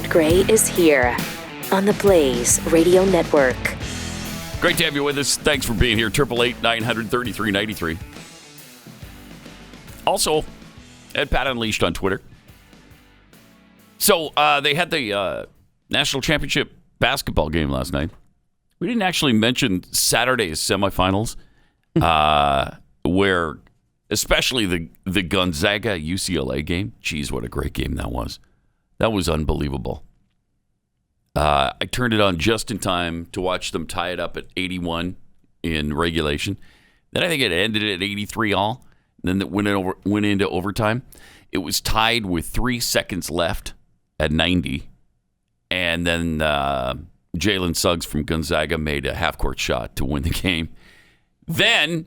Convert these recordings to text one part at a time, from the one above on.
Matt Gray is here on the Blaze Radio Network. Great to have you with us. Thanks for being here. 888-933-93. Also, at Pat Unleashed on Twitter. So they had the national championship basketball game last night. We didn't actually mention Saturday's semifinals, where especially the Gonzaga-UCLA game. Geez, what a great game that was. That was unbelievable. I turned it on just in time to watch them tie it up at 81 in regulation. Then I think it ended at 83 all. Then it went into overtime. It was tied with 3 seconds left at 90. And then Jalen Suggs from Gonzaga made a half-court shot to win the game. Then,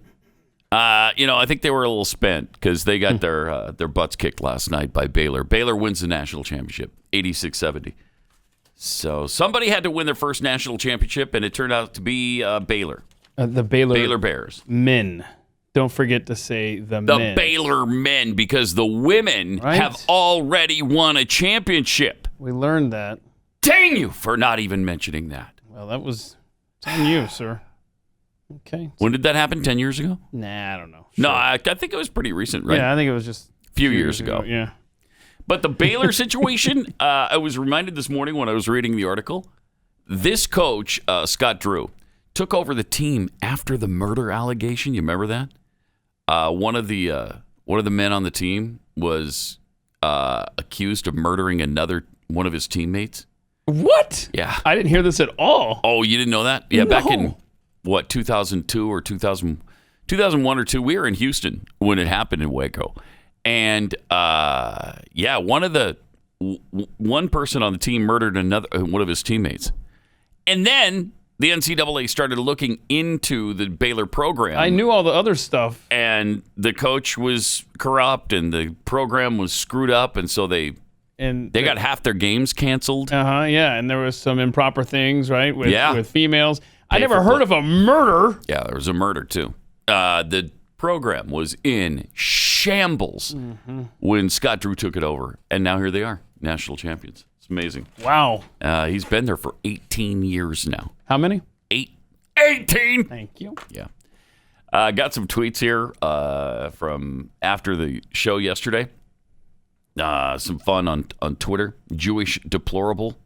I think they were a little spent because they got their butts kicked last night by Baylor. Baylor wins the national championship, 86-70. So somebody had to win their first national championship, and it turned out to be Baylor. The Baylor Bears. Men. Don't forget to say the men. The Baylor men, because the women have already won a championship. We learned that. Dang you for not even mentioning that. Well, that was on you, sir. Okay. When did that happen? 10 years ago? Nah, I don't know. Sure. No, I think it was pretty recent, right? Yeah, I think it was just a few years ago. Yeah. But the Baylor situation, I was reminded this morning when I was reading the article, this coach, Scott Drew, took over the team after the murder allegation. You remember that? One of the men on the team was accused of murdering one of his teammates. What? Yeah. I didn't hear this at all. Oh, you didn't know that? Yeah, no. Back in, 2002 or 2001 or 2, we were in Houston when it happened in Waco. And, one person on the team murdered one of his teammates. And then the NCAA started looking into the Baylor program. I knew all the other stuff. And the coach was corrupt and the program was screwed up. And so they got half their games canceled. Yeah. And there was some improper things, right, with females. I never heard of a murder. Yeah, there was a murder, too. The program was in shambles when Scott Drew took it over. And now here they are, national champions. It's amazing. Wow. He's been there for 18 years now. How many? 18! Thank you. Yeah. Got some tweets here from after the show yesterday. Some fun on Twitter. Jewish deplorable.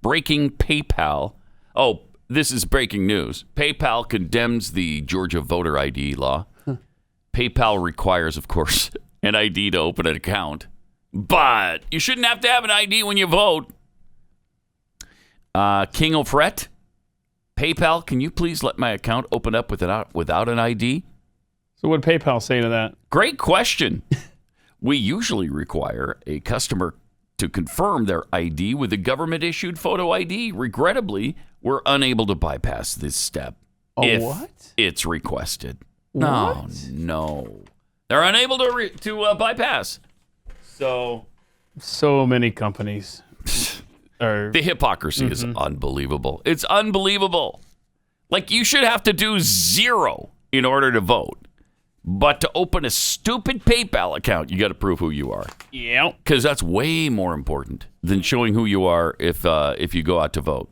Breaking PayPal. Oh, this is breaking news. PayPal condemns the Georgia voter ID law. PayPal requires, of course, an ID to open an account. But you shouldn't have to have an ID when you vote. King Ofret. PayPal, can you please let my account open up without an ID? So what did PayPal say to that? Great question. We usually require a customer to confirm their ID with a government-issued photo ID. Regrettably, we're unable to bypass this step if it's requested. What? No. They're unable to bypass. So many companies. The hypocrisy is unbelievable. It's unbelievable. Like, you should have to do 0 in order to vote. But to open a stupid PayPal account, you got to prove who you are. Yeah. Because that's way more important than showing who you are if you go out to vote.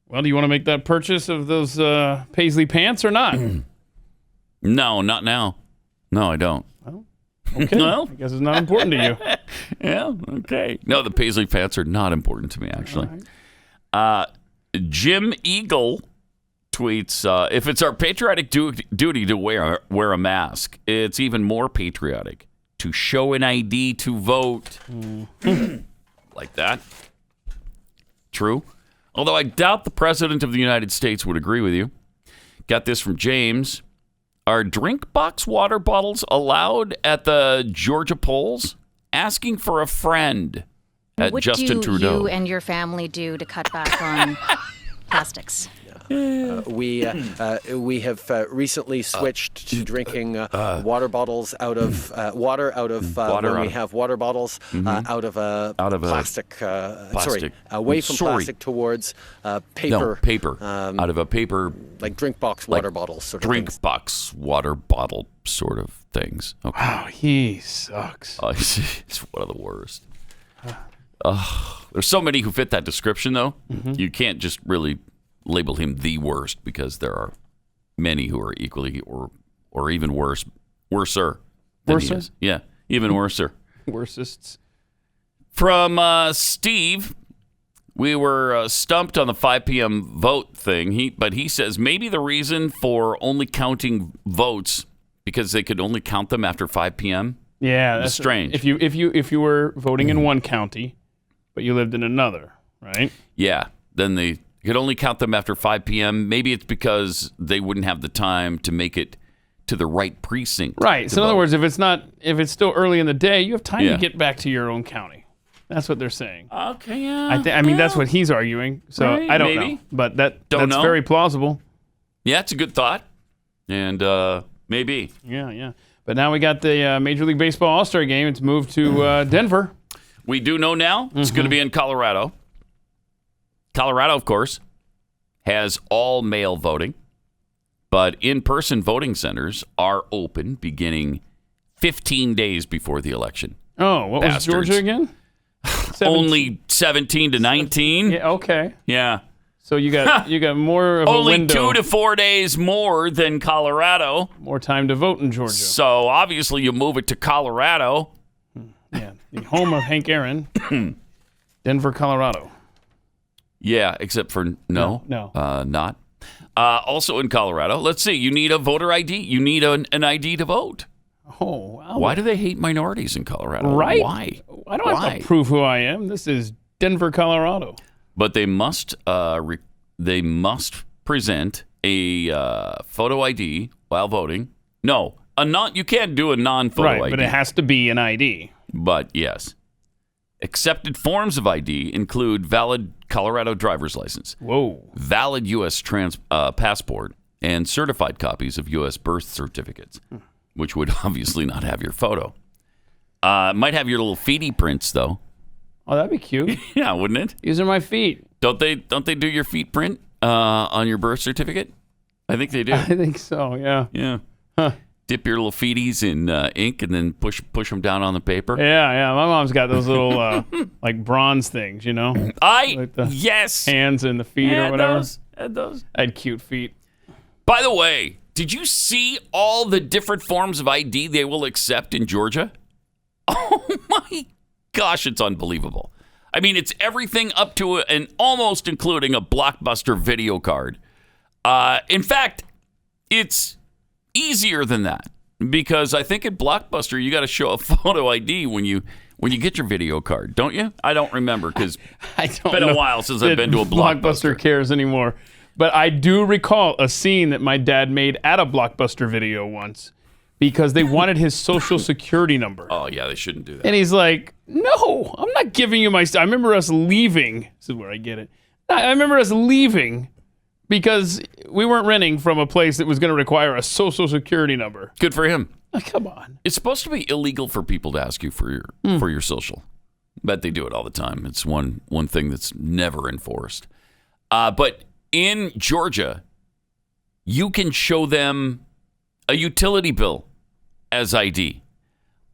Well, do you want to make that purchase of those paisley pants or not? No, not now. No, I don't. Well, okay. Well, I guess it's not important to you. Yeah, okay. No, the paisley pants are not important to me, actually. Right. Jim Eagle tweets, if it's our patriotic duty to wear a mask, it's even more patriotic to show an ID to vote. Like that. True. Although I doubt the President of the United States would agree with you. Got this from James. Are drink box water bottles allowed at the Georgia polls? Asking for a friend at Justin Trudeau. What do you and your family do to cut back on plastics? We have recently switched to drinking water bottles out of we have water bottles out of a plastic. Away from plastic towards paper. No, paper. Out of a paper, like drink box water bottles. Sort of drink things. box water bottle sort of things. Okay. Wow, he sucks. He's one of the worst. There's so many who fit that description, though. You can't just really label him the worst because there are many who are equally or even worser than he is. Yeah, even worser. Worsists. From Steve, we were stumped on the 5 p.m. vote thing. But he says maybe the reason for only counting votes because they could only count them after 5 p.m. Yeah, that's strange. If you were voting in one county, but you lived in another, right? Yeah, then they could only count them after 5 p.m. Maybe it's because they wouldn't have the time to make it to the right precinct. Right. So in other words, if it's still early in the day, you have time to get back to your own county. That's what they're saying. Okay, yeah. I mean, that's what he's arguing. So right, I don't know, but that's very plausible. Yeah, it's a good thought, and maybe. Yeah. But now we got the Major League Baseball All-Star Game. It's moved to Denver. We do know now it's going to be in Colorado. Colorado, of course, has all mail voting, but in-person voting centers are open beginning 15 days before the election. Oh, what was Georgia again? 17. Only 17 to 19. Yeah, okay. Yeah. So you got more of a window. Only 2 to 4 days more than Colorado. More time to vote in Georgia. So obviously you move it to Colorado. Yeah, the home of Hank Aaron, Denver, Colorado. Yeah, except for no, not. Also in Colorado, let's see. You need a voter ID. You need an ID to vote. Oh, wow. Why do they hate minorities in Colorado? Right? Why? I don't have to prove who I am. This is Denver, Colorado. But they must present a photo ID while voting. No, you can't do a non-photo ID. Right, but it has to be an ID. But yes. Accepted forms of ID include valid Colorado driver's license, valid U.S. passport, and certified copies of U.S. birth certificates, which would obviously not have your photo. Might have your little feety prints, though. Oh, that'd be cute. Yeah, wouldn't it? These are my feet. Don't they do your feet print on your birth certificate? I think they do. I think so, yeah. Yeah. Huh. Dip your little feeties in ink and then push them down on the paper. Yeah. My mom's got those little like bronze things, you know? Like the hands and the feet or whatever. Had those. I had cute feet. By the way, did you see all the different forms of ID they will accept in Georgia? Oh my gosh, it's unbelievable. I mean, it's everything up to and almost including a Blockbuster video card. In fact, it's easier than that because I think at Blockbuster you got to show a photo ID when you get your video card, don't you? I don't remember because it's been a while since I've been to a Blockbuster. Cares anymore. But I do recall a scene that my dad made at a Blockbuster video once because they wanted his social security number. Oh, yeah, they shouldn't do that. And he's like, no, I'm not giving you my... I remember us leaving. This is where I get it. I remember us leaving because we weren't renting from a place that was going to require a social security number. Good for him. Come on. It's supposed to be illegal for people to ask you for your social. But they do it all the time. It's one thing that's never enforced. But in Georgia, you can show them a utility bill as ID.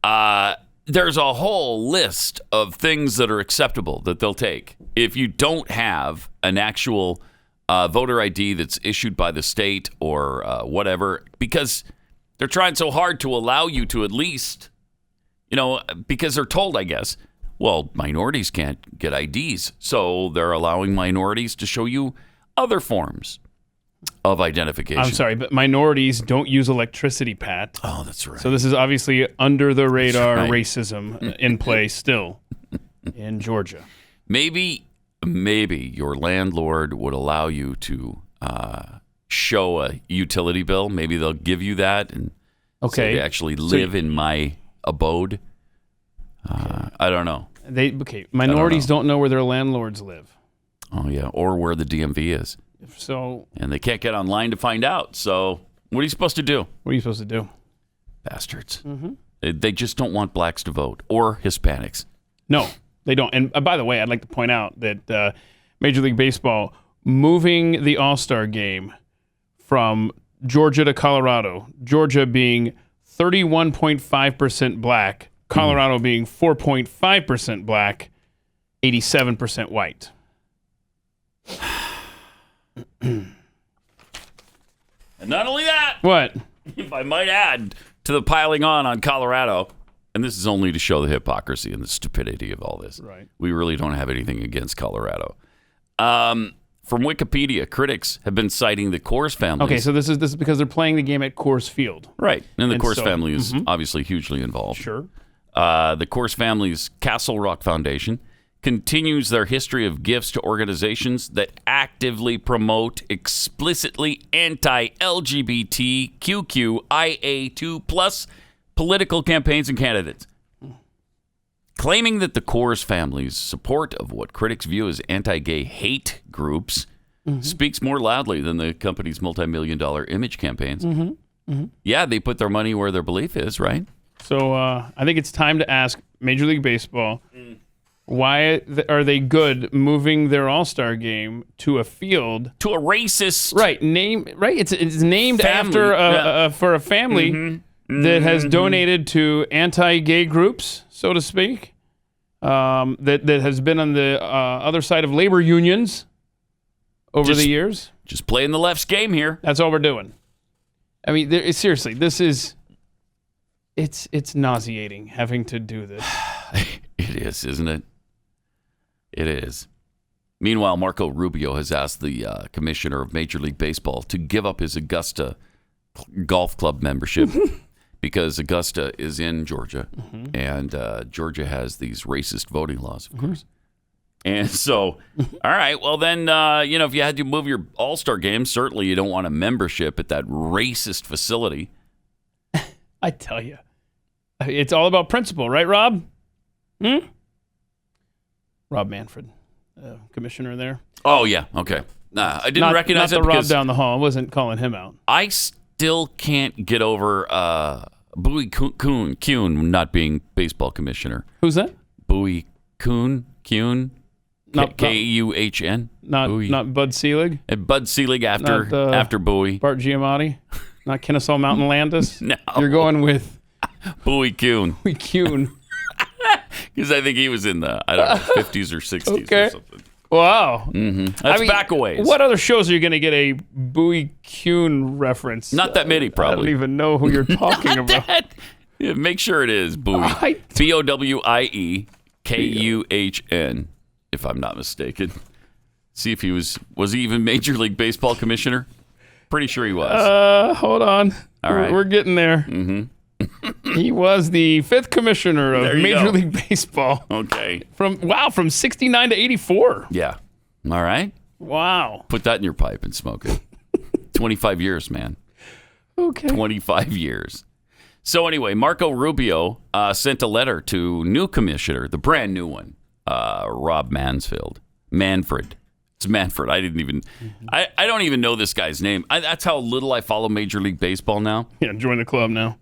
There's a whole list of things that are acceptable that they'll take. If you don't have an actual voter ID that's issued by the state or whatever, because they're trying so hard to allow you to at least, because they're told, I guess, well, minorities can't get IDs. So they're allowing minorities to show you other forms of identification. I'm sorry, but minorities don't use electricity, Pat. Oh, that's right. So this is obviously under the radar racism in place still in Georgia. Maybe your landlord would allow you to show a utility bill. Maybe they'll give you that and say they actually live in my abode. I don't know. Minorities don't know where their landlords live. Oh, yeah, or where the DMV is. And they can't get online to find out. So what are you supposed to do? What are you supposed to do? Bastards. Mm-hmm. They just don't want blacks to vote or Hispanics. No, they don't. And by the way, I'd like to point out that Major League Baseball moving the All-Star game from Georgia to Colorado, Georgia being 31.5% black, Colorado being 4.5% black, 87% white. And not only that, What? if I might add to the piling on Colorado, and this is only to show the hypocrisy and the stupidity of all this. Right. We really don't have anything against Colorado. From Wikipedia, critics have been citing the Coors family. Okay, so this is because they're playing the game at Coors Field. Right. And the And Coors so- family is obviously hugely involved. Sure. The Coors family's Castle Rock Foundation continues their history of gifts to organizations that actively promote explicitly anti-LGBTQIA2+ political campaigns and candidates. Claiming that the Coors family's support of what critics view as anti-gay hate groups speaks more loudly than the company's multi-million-dollar image campaigns. Yeah, they put their money where their belief is, right? So I think it's time to ask Major League Baseball, why are they good moving their All-Star game to a field? To a racist... Right, it's named Family, after for a family that has donated to anti-gay groups, so to speak, that has been on the other side of labor unions over the years. Just playing the left's game here. That's all we're doing. I mean, seriously, this is... It's nauseating having to do this. It is, isn't it? It is. Meanwhile, Marco Rubio has asked the commissioner of Major League Baseball to give up his Augusta golf club membership because Augusta is in Georgia, and Georgia has these racist voting laws, of course. And so, all right, well then, if you had to move your All-Star game, certainly you don't want a membership at that racist facility. I tell you, it's all about principle, right, Rob? Rob Manfred, commissioner there. Oh, yeah, okay. Nah, I didn't recognize not it the Rob because down the hall. I wasn't calling him out. I still can't get over Bowie Kuhn not being baseball commissioner. Who's that? Bowie Kuhn? K-U-H-N? Not Bud Selig? And Bud Selig after Bowie. Bart Giamatti? Not Kennesaw Mountain Landis? No. You're going with Bowie Kuhn. Bowie Kuhn. Because I think he was in the, 50s or 60s or something. Wow. That's back a ways. What other shows are you going to get a Bowie Kuhn reference? Not that many, probably. I don't even know who you're talking about. Yeah, make sure it is Bowie. BowieKuhn, if I'm not mistaken. See if he was he even Major League Baseball commissioner? Pretty sure he was. Hold on. All right. We're getting there. He was the 5th commissioner of Major League Baseball. Okay. From 69 to 84. Yeah. All right. Wow. Put that in your pipe and smoke it. 25 years, man. Okay. 25 years. So anyway, Marco Rubio sent a letter to new commissioner, the brand new one, Rob Manfred. It's Manfred. I didn't even. I don't even know this guy's name. That's how little I follow Major League Baseball now. Yeah, join the club now.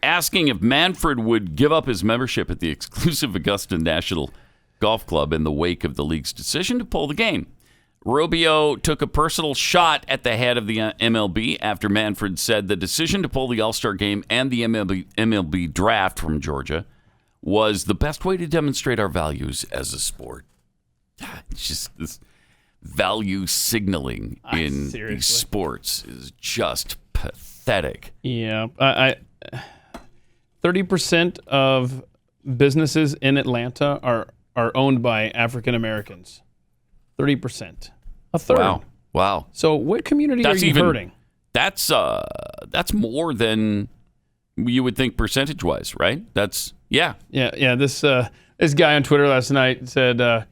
Asking if Manfred would give up his membership at the exclusive Augusta National Golf Club in the wake of the league's decision to pull the game. Rubio took a personal shot at the head of the MLB after Manfred said the decision to pull the All-Star game and the MLB draft from Georgia was the best way to demonstrate our values as a sport. It's just this value signaling in these sports is just pathetic. Yeah. 30% of businesses in Atlanta are owned by African Americans. 30%. A third. Wow. So what community are you hurting? That's more than you would think percentage-wise, right? That's yeah. This guy on Twitter last night said,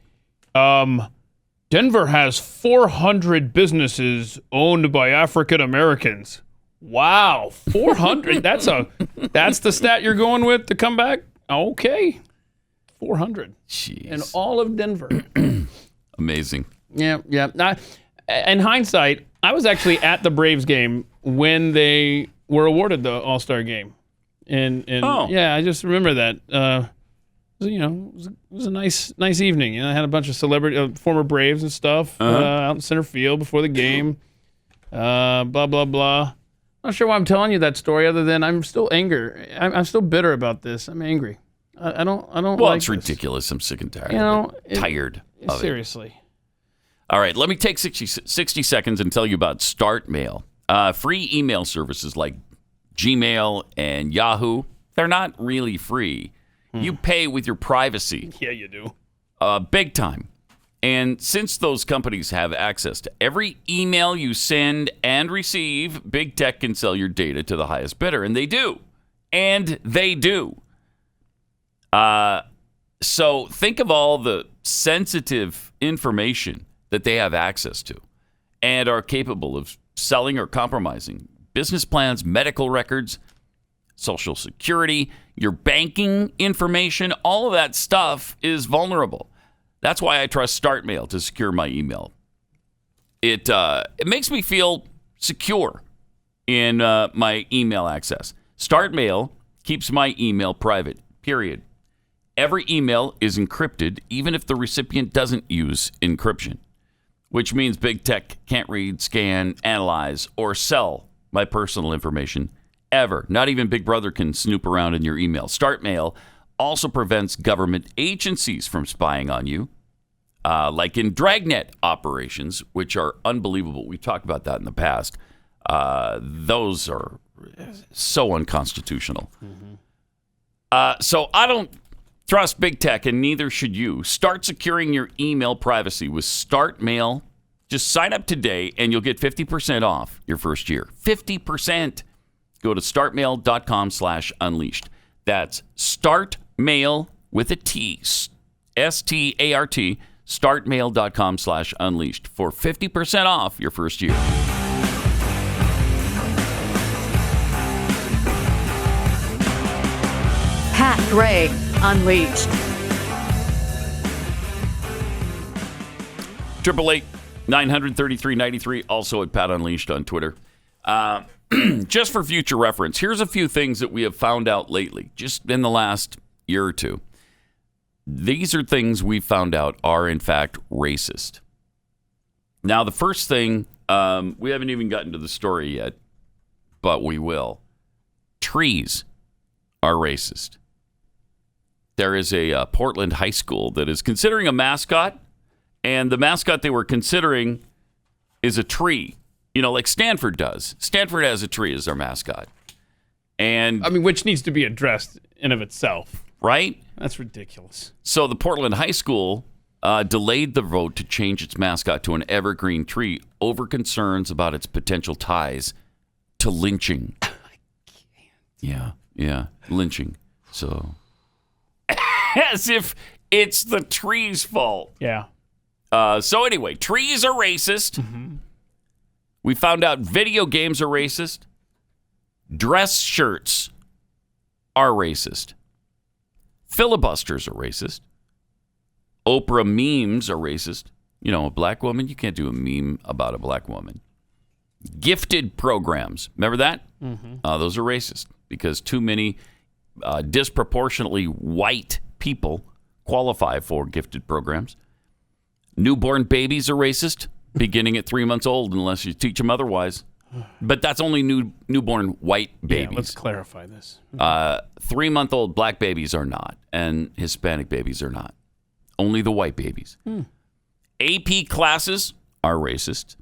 Denver has 400 businesses owned by African Americans. Wow, 400. That's the stat you're going with to come back? Okay. 400. Jeez. In all of Denver. Amazing. Yeah. In hindsight, I was actually at the Braves game when they were awarded the All-Star game. Yeah, I just remember that. It was a nice evening. I had a bunch of former Braves and stuff out in center field before the game. Blah, blah, blah. Not sure why I'm telling you that story other than I'm still angry. I'm still bitter about this. I'm angry. I don't Well, like it's this. ridiculous. I'm sick and tired. Tired of it. Seriously. All right, let me take 60 seconds and tell you about Start Mail. Free email services like Gmail and Yahoo, they're not really free. You pay with your privacy. Yeah, you do. Big time. And since those companies have access to every email you send and receive, big tech can sell your data to the highest bidder. And they do. And they do. So think of all the sensitive information that they have access to and are capable of selling or compromising. Business plans, medical records, Social Security, your banking information, all of that stuff is vulnerable. That's why I trust StartMail to secure my email. It makes me feel secure in my email access. StartMail keeps my email private, period. Every email is encrypted, even if the recipient doesn't use encryption, which means big tech can't read, scan, analyze, or sell my personal information ever. Not even Big Brother can snoop around in your email. StartMail also prevents government agencies from spying on you, like in dragnet operations, which are unbelievable. We've talked about that in the past. Those are so unconstitutional. So I don't trust big tech, and neither should you. Start securing your email privacy with StartMail. Just sign up today, and you'll get 50% off your first year. 50%. Go to startmail.com/unleashed. That's StartMail with a T, START, startmail.com/unleashed for 50% off your first year. Pat Gray Unleashed. 888-933-93, also at Pat Unleashed on Twitter. Just for future reference, here's a few things that we have found out lately, just in the last year or two. These are things we found out are, in fact, racist. Now, the first thing, we haven't even gotten to the story yet, but we will. Trees are racist. There is a Portland high school that is considering a mascot, and the mascot they were considering is a tree. You know, like Stanford does. Stanford has a tree as their mascot. And I mean, which needs to be addressed in of itself. Right? That's ridiculous. So the Portland high school delayed the vote to change its mascot to an evergreen tree over concerns about its potential ties to lynching. I can't. Yeah, lynching. So, as if it's the tree's fault. Yeah. So anyway, trees are racist. Mm-hmm. We found out video games are racist. Dress shirts are racist. Filibusters are racist. Oprah memes are racist. You know, a black woman, you can't do a meme about a black woman. Gifted programs, remember that? Mm-hmm. Those are racist because too many disproportionately white people qualify for gifted programs. Newborn babies are racist, beginning at 3 months old, unless you teach them otherwise. But that's only newborn white babies. Yeah, let's clarify this. 3-month-old black babies are not, and Hispanic babies are not. Only the white babies. AP classes are racist.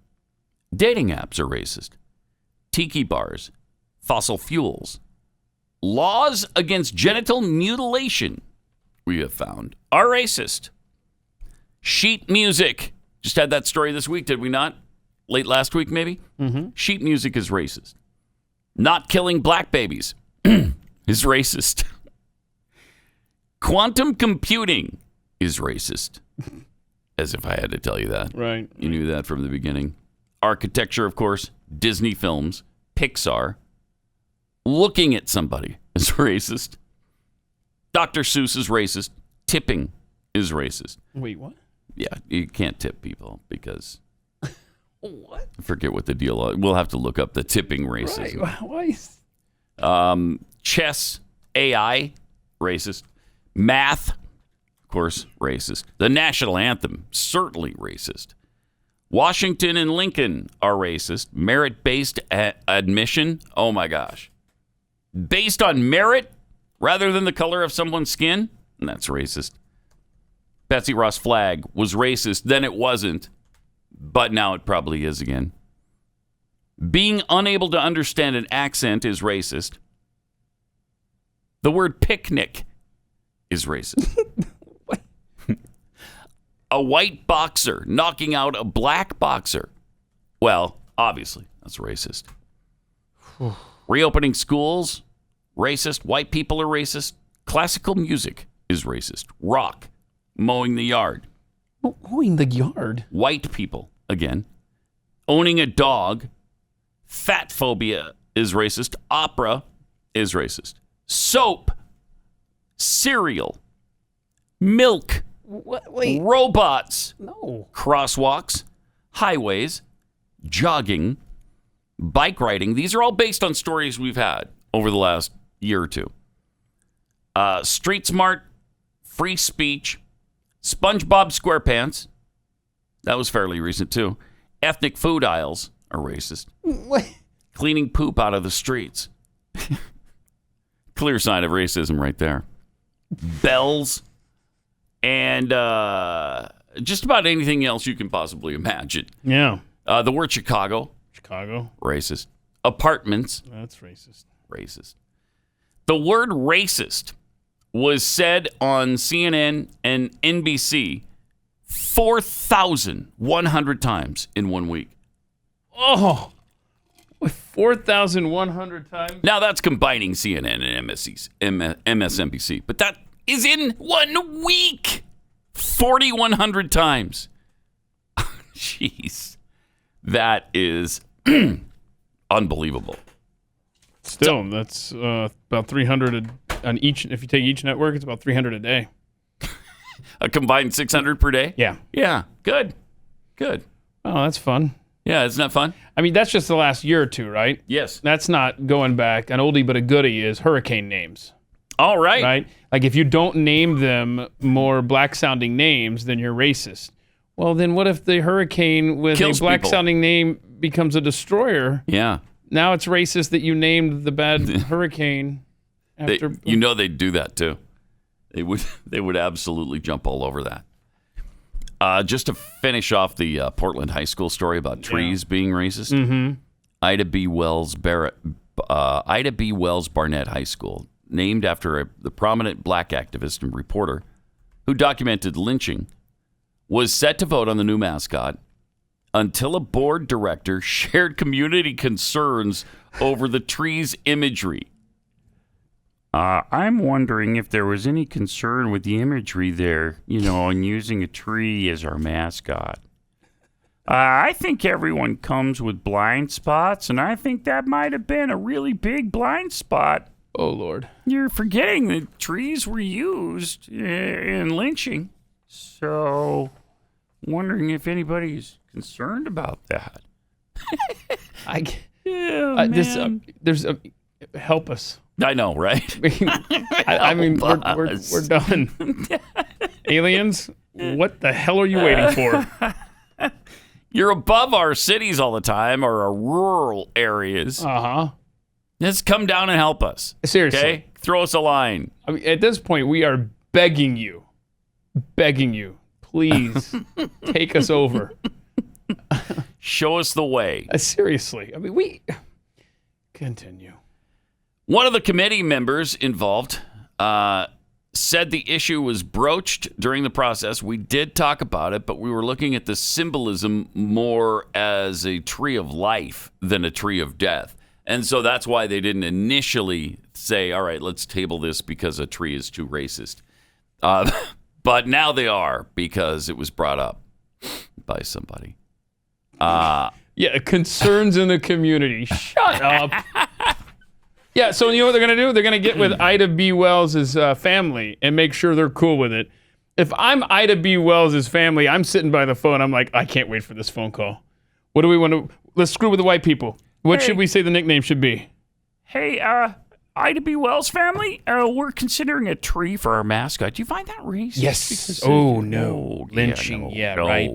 Dating apps are racist. Tiki bars, fossil fuels. Laws against genital mutilation, we have found, are racist. Sheet music. Just had that story this week, did we not? Late last week, maybe? Mm-hmm. Sheet music is racist. Not killing black babies is racist. Quantum computing is racist. As if I had to tell you that. Right. You knew that from the beginning. Architecture, of course. Disney films. Pixar. Looking at somebody is racist. Dr. Seuss is racist. Tipping is racist. Wait, what? Yeah, you can't tip people because... What? I forget what the deal is. We'll have to look up the tipping racism. Right. Why? Chess, AI, racist. Math, of course, racist. The national anthem, certainly racist. Washington and Lincoln are racist. Merit-based admission, oh my gosh. Based on merit, rather than the color of someone's skin? That's racist. Betsy Ross' flag was racist, then it wasn't, but now it probably is again. Being unable to understand an accent is racist. The word picnic is racist. A white boxer knocking out a black boxer. Well, obviously, that's racist. Reopening schools, racist. White people are racist. Classical music is racist. Rock, mowing the yard. Mowing the yard? White people, again. Owning a dog. Fat phobia is racist. Opera is racist. Soap, cereal, milk, Wait. robots, No. crosswalks, highways, jogging, bike riding. These are all based on stories we've had over the last year or two. Street smart, free speech, SpongeBob SquarePants. That was fairly recent too. Ethnic food aisles are racist. What? Cleaning poop out of the streets. Clear sign of racism right there. Bells and just about anything else you can possibly imagine. Yeah. The word Chicago. Chicago. Racist. Apartments. That's racist. Racist. The word racist was said on CNN and NBC 4,100 times in 1 week. Oh, 4,100 times? Now, that's combining CNN and MSNBC, but that is in 1 week. 4,100 times. Jeez. That is unbelievable. Still, that's about 300 on each. If you take each network, it's about 300 a day. A combined 600 per day? Yeah. Yeah. Good. Good. Oh, that's fun. Yeah, isn't that fun? I mean, that's just the last year or two, right? Yes. That's not going back. An oldie but a goodie is hurricane names. All right. Right? Like if you don't name them more black-sounding names, then you're racist. Well, then what if the hurricane with Kills a black-sounding name becomes a destroyer? Yeah. Now it's racist that you named the bad hurricane after. You know they'd do that too. They would absolutely jump all over that. Just to finish off the Portland High School story about trees being racist. Mm-hmm. Ida B. Wells Barnett High School, named after the prominent black activist and reporter who documented lynching, was set to vote on the new mascot until a board director shared community concerns over the tree's imagery. I'm wondering if there was any concern with the imagery there, in using a tree as our mascot. I think everyone comes with blind spots, and I think that might have been a really big blind spot. Oh, Lord. You're forgetting that trees were used in lynching. So, wondering if anybody's concerned about that. Help us. I know, right? I mean, we're done. Aliens, what the hell are you waiting for? You're above our cities all the time or our rural areas. Uh-huh. Just come down and help us. Seriously. Okay? Throw us a line. I mean, at this point, we are begging you, please take us over. Show us the way. Seriously. I mean, we continue. One of the committee members involved said the issue was broached during the process. We did talk about it, but we were looking at the symbolism more as a tree of life than a tree of death. And so that's why they didn't initially say, all right, let's table this because a tree is too racist. But now they are because it was brought up by somebody. Yeah, concerns in the community. Shut up. Yeah, so you know what they're going to do? They're going to get with Ida B. Wells' family and make sure they're cool with it. If I'm Ida B. Wells' family, I'm sitting by the phone. I'm like, I can't wait for this phone call. What do we want to... Let's screw with the white people. What should we say the nickname should be? Hey, Ida B. Wells family, we're considering a tree for our mascot. Do you find that racist? Yes. Oh, no. Lynching. Yeah, right.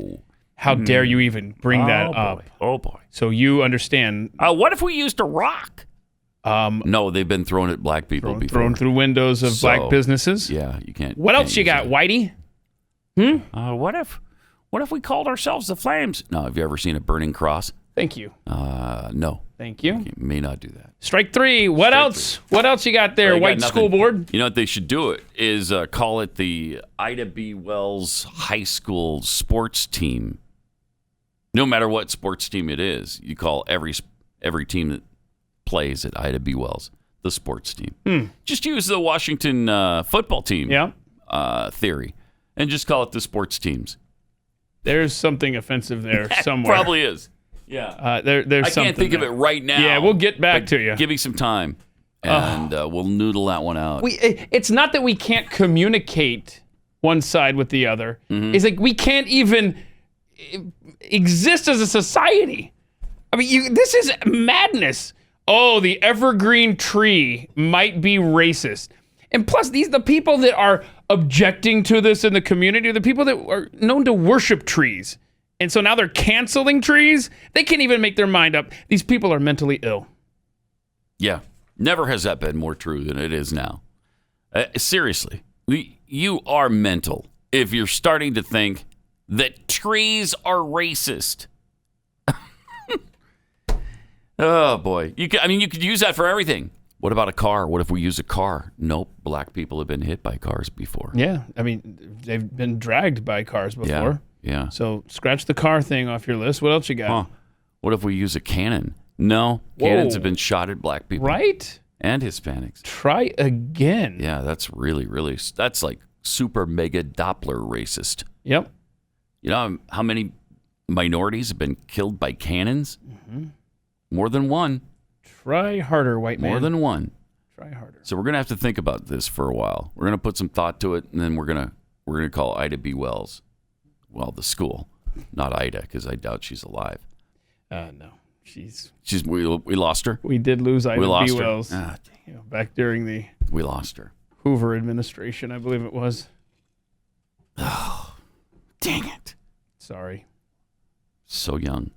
How dare you even bring that up? Oh, boy. So you understand. What if we used a rock? No, they've been thrown at black people before. Thrown through windows of black businesses. Yeah, you can't. What else you got, Whitey? What if we called ourselves the Flames? No, have you ever seen a burning cross? Thank you. No. Thank you. You may not do that. Strike 3. What else? What else you got there, White School Board? You know what they should do is call it the Ida B. Wells High School sports team. No matter what sports team it is, you call every team that plays at Ida B. Wells the sports team. Just use the Washington football team theory and just call it the sports teams. There's something offensive there somewhere. Probably is. Yeah. There's I something can't think there. of it right now. Yeah, we'll get back to you. Give me some time, and we'll noodle that one out. It's not that we can't communicate one side with the other. It's like we can't even exist as a society. I mean, this is madness. Oh, the evergreen tree might be racist. And plus, the people that are objecting to this in the community are the people that are known to worship trees. And so now they're canceling trees? They can't even make their mind up. These people are mentally ill. Yeah. Never has that been more true than it is now. Seriously. You are mental if you're starting to think that trees are racist. Oh, boy. You could use that for everything. What about a car? What if we use a car? Nope. Black people have been hit by cars before. Yeah. I mean, they've been dragged by cars before. Yeah. So scratch the car thing off your list. What else you got? Huh. What if we use a cannon? No. Cannons have been shot at black people. Right? And Hispanics. Try again. Yeah, that's really, that's like super mega Doppler racist. Yep. You know how many minorities have been killed by cannons? More than one. Try harder, white man. More than one. Try harder. So we're going to have to think about this for a while. We're going to put some thought to it, and then we're going to call Ida B. Wells. Well, the school, not Ida, because I doubt she's alive. No, we lost her. We did lose Ida B. Wells. Ah, back during the we lost her. Hoover administration, I believe it was. Oh, dang it! Sorry. So young.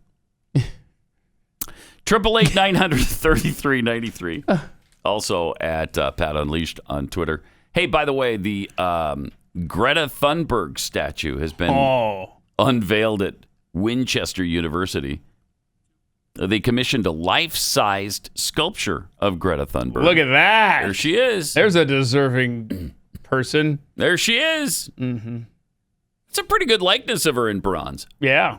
888-900-3393. Also at Pat Unleashed on Twitter. Hey, by the way, the Greta Thunberg statue has been unveiled at Winchester University. They commissioned a life-sized sculpture of Greta Thunberg. Look at that. There she is. There's a deserving person. There she is. Mm-hmm. It's a pretty good likeness of her in bronze. Yeah.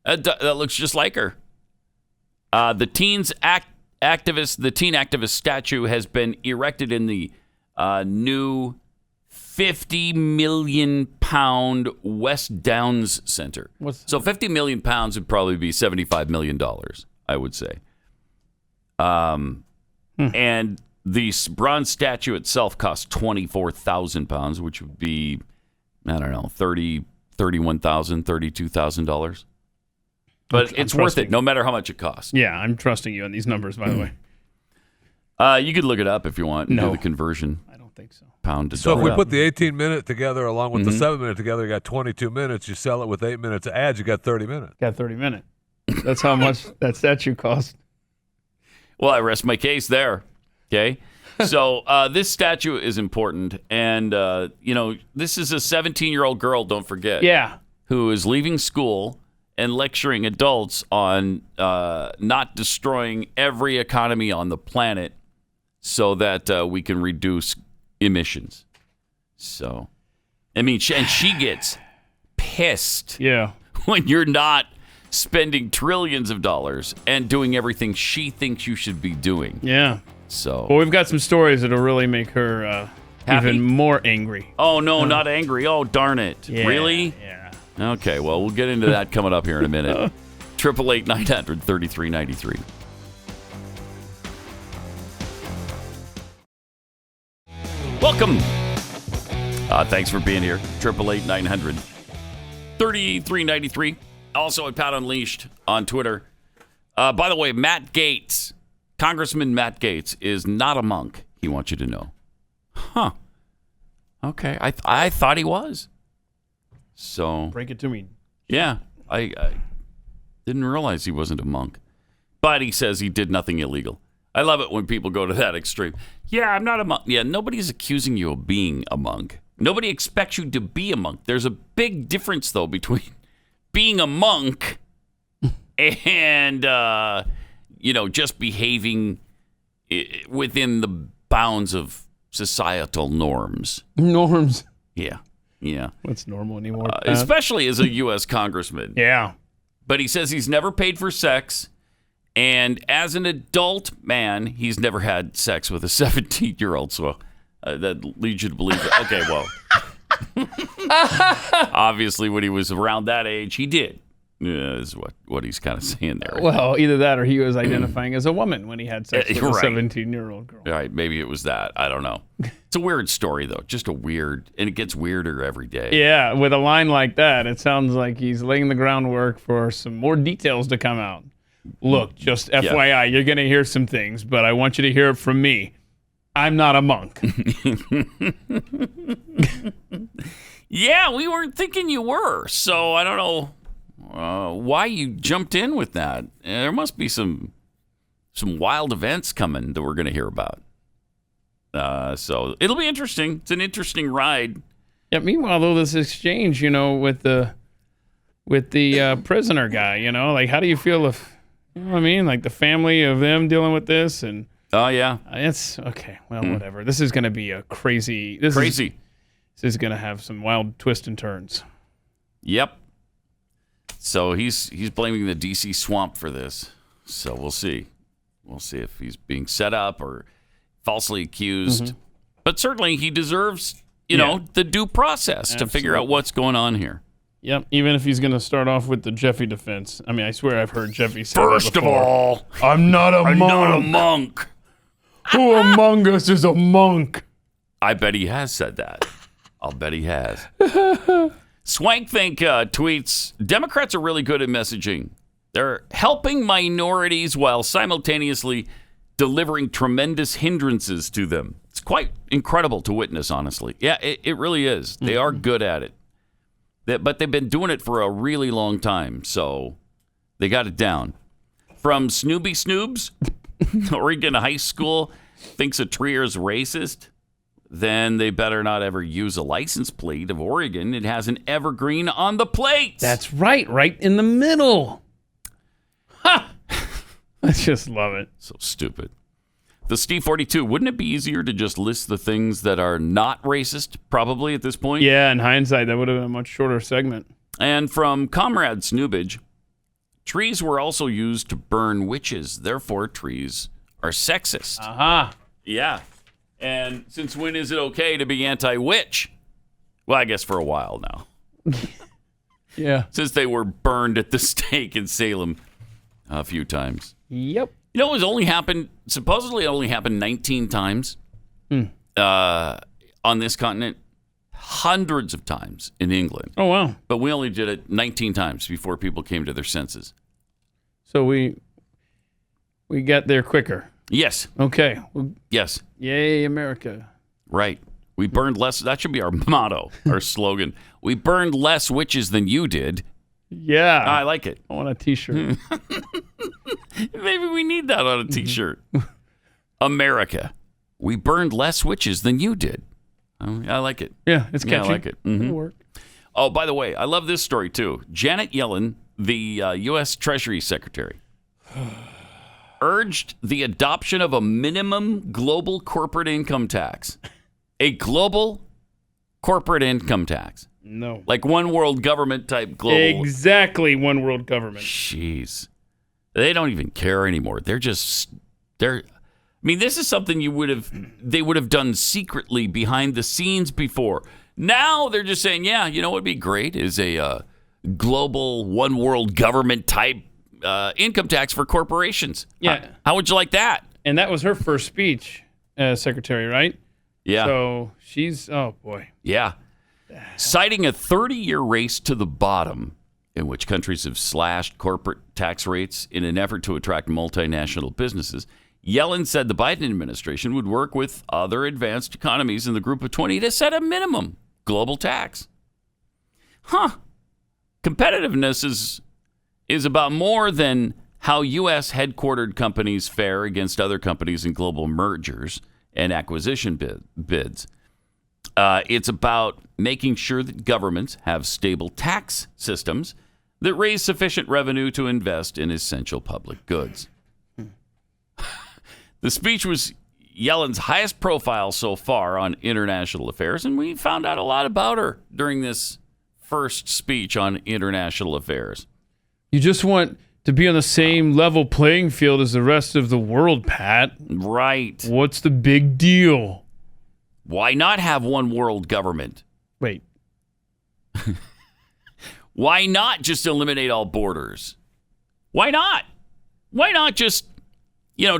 That looks just like her. The teen activist statue has been erected in the new 50 million pound West Downs Center. So 50 million pounds would probably be $75 million, I would say. And the bronze statue itself costs 24,000 pounds, which would be, I don't know, $31,000, $32,000. But it's worth it, no matter how much it costs. Yeah, I'm trusting you on these numbers, by the way. You could look it up if you want. No. Do the conversion. I don't think so. Pound to So dollar. if we put the 18-minute together along with the 7-minute together, you got 22 minutes. You sell it with 8 minutes of ads, you got 30 minutes. Got 30 minutes. That's how much that statue cost. Well, I rest my case there. Okay. So this statue is important. And, this is a 17-year-old girl, don't forget. Yeah. Who is leaving school and lecturing adults on not destroying every economy on the planet so that we can reduce emissions. So, I mean, she gets pissed when you're not spending trillions of dollars and doing everything she thinks you should be doing. Yeah. So, well, we've got some stories that'll really make her even more angry. Oh, no, not angry. Oh, darn it. Yeah, really? Yeah. Okay, well, we'll get into that coming up here in a minute. 888-900-3393. Welcome. Thanks for being here. 888-900-3393. Also at Pat Unleashed on Twitter. By the way, Matt Gaetz, Congressman Matt Gaetz, is not a monk. He wants you to know. Huh. Okay. I thought he was. So break it to me. Yeah, I didn't realize he wasn't a monk, but he says he did nothing illegal. I love it when people go to that extreme. Yeah, I'm not a monk. Yeah, nobody's accusing you of being a monk. Nobody expects you to be a monk. There's a big difference, though, between being a monk and, just behaving within the bounds of societal norms. Norms. Yeah. What's normal anymore? Especially as a U.S. congressman. Yeah. But he says he's never paid for sex. And as an adult man, he's never had sex with a 17-year-old. So that leads you to believe that. Okay, well, obviously when he was around that age, he did. Yeah, is what he's kind of saying there. Well, either that or he was identifying as a woman when he had sex with a 17-year-old girl. Right, maybe it was that. I don't know. It's a weird story, though. Just a weird, and it gets weirder every day. Yeah, with a line like that, it sounds like he's laying the groundwork for some more details to come out. Look, just FYI, you're going to hear some things, but I want you to hear it from me. I'm not a monk. Yeah, we weren't thinking you were, so I don't know why you jumped in with that. There must be some wild events coming that we're going to hear about. So it'll be interesting. It's an interesting ride. Yeah. Meanwhile, though, this exchange, with the prisoner guy, like how do you feel if, you know what I mean, like the family of them dealing with this and. Oh yeah. It's okay. Well, whatever. This is going to be a crazy. This is going to have some wild twists and turns. Yep. So he's blaming the D.C. swamp for this. So we'll see. We'll see if he's being set up or falsely accused. Mm-hmm. But certainly he deserves, the due process to figure out what's going on here. Yep. Even if he's going to start off with the Jeffy defense. I mean, I swear I've heard Jeffy say First that of all, I'm not a monk. Who among us is a monk? I bet he has said that. I'll bet he has. Swankthink tweets, Democrats are really good at messaging. They're helping minorities while simultaneously delivering tremendous hindrances to them. It's quite incredible to witness, honestly. Yeah, it really is. They are good at it. But they've been doing it for a really long time, so they got it down. From Snooby Snoobs, Oregon High School thinks a tree is racist. Then they better not ever use a license plate of Oregon. It has an evergreen on the plate. That's right in the middle. Ha! I just love it. So stupid. The Steve 42, wouldn't it be easier to just list the things that are not racist, probably, at this point? Yeah, in hindsight, that would have been a much shorter segment. And from Comrade Snoobage, trees were also used to burn witches. Therefore, trees are sexist. Aha. Yeah. And since when is it okay to be anti-witch? Well, I guess for a while now. Yeah. Since they were burned at the stake in Salem a few times. Yep. It supposedly only happened 19 times on this continent, hundreds of times in England. Oh, wow. But we only did it 19 times before people came to their senses. So we got there quicker. Yes. Okay. Yes. Yay, America. Right. We burned less. That should be our motto, our slogan. We burned less witches than you did. Yeah. I like it. I want a T-shirt. Maybe we need that on a T-shirt. America. We burned less witches than you did. I like it. Yeah, it's catchy. Yeah, I like it. Mm-hmm. It'll work. Oh, by the way, I love this story, too. Janet Yellen, the U.S. Treasury Secretary, urged the adoption of a minimum global corporate income tax. A global corporate income tax. No. Like one world government type global. Exactly, one world government. Jeez. They don't even care anymore. They're I mean, this is something they would have done secretly behind the scenes before. Now they're just saying, yeah, you know what would be great is a global one world government type income tax for corporations. Yeah. How would you like that? And that was her first speech as secretary, right? Yeah. So she's, oh boy. Yeah. Citing a 30-year race to the bottom in which countries have slashed corporate tax rates in an effort to attract multinational businesses, Yellen said the Biden administration would work with other advanced economies in the group of 20 to set a minimum global tax. Competitiveness is about more than how U.S. headquartered companies fare against other companies in global mergers and acquisition bids. It's about making sure that governments have stable tax systems that raise sufficient revenue to invest in essential public goods. The speech was Yellen's highest profile so far on international affairs, and we found out a lot about her during this first speech on international affairs. You just want to be on the same level playing field as the rest of the world, Pat. Right. What's the big deal? Why not have one world government? Wait. Why not just eliminate all borders? Why not? Why not just,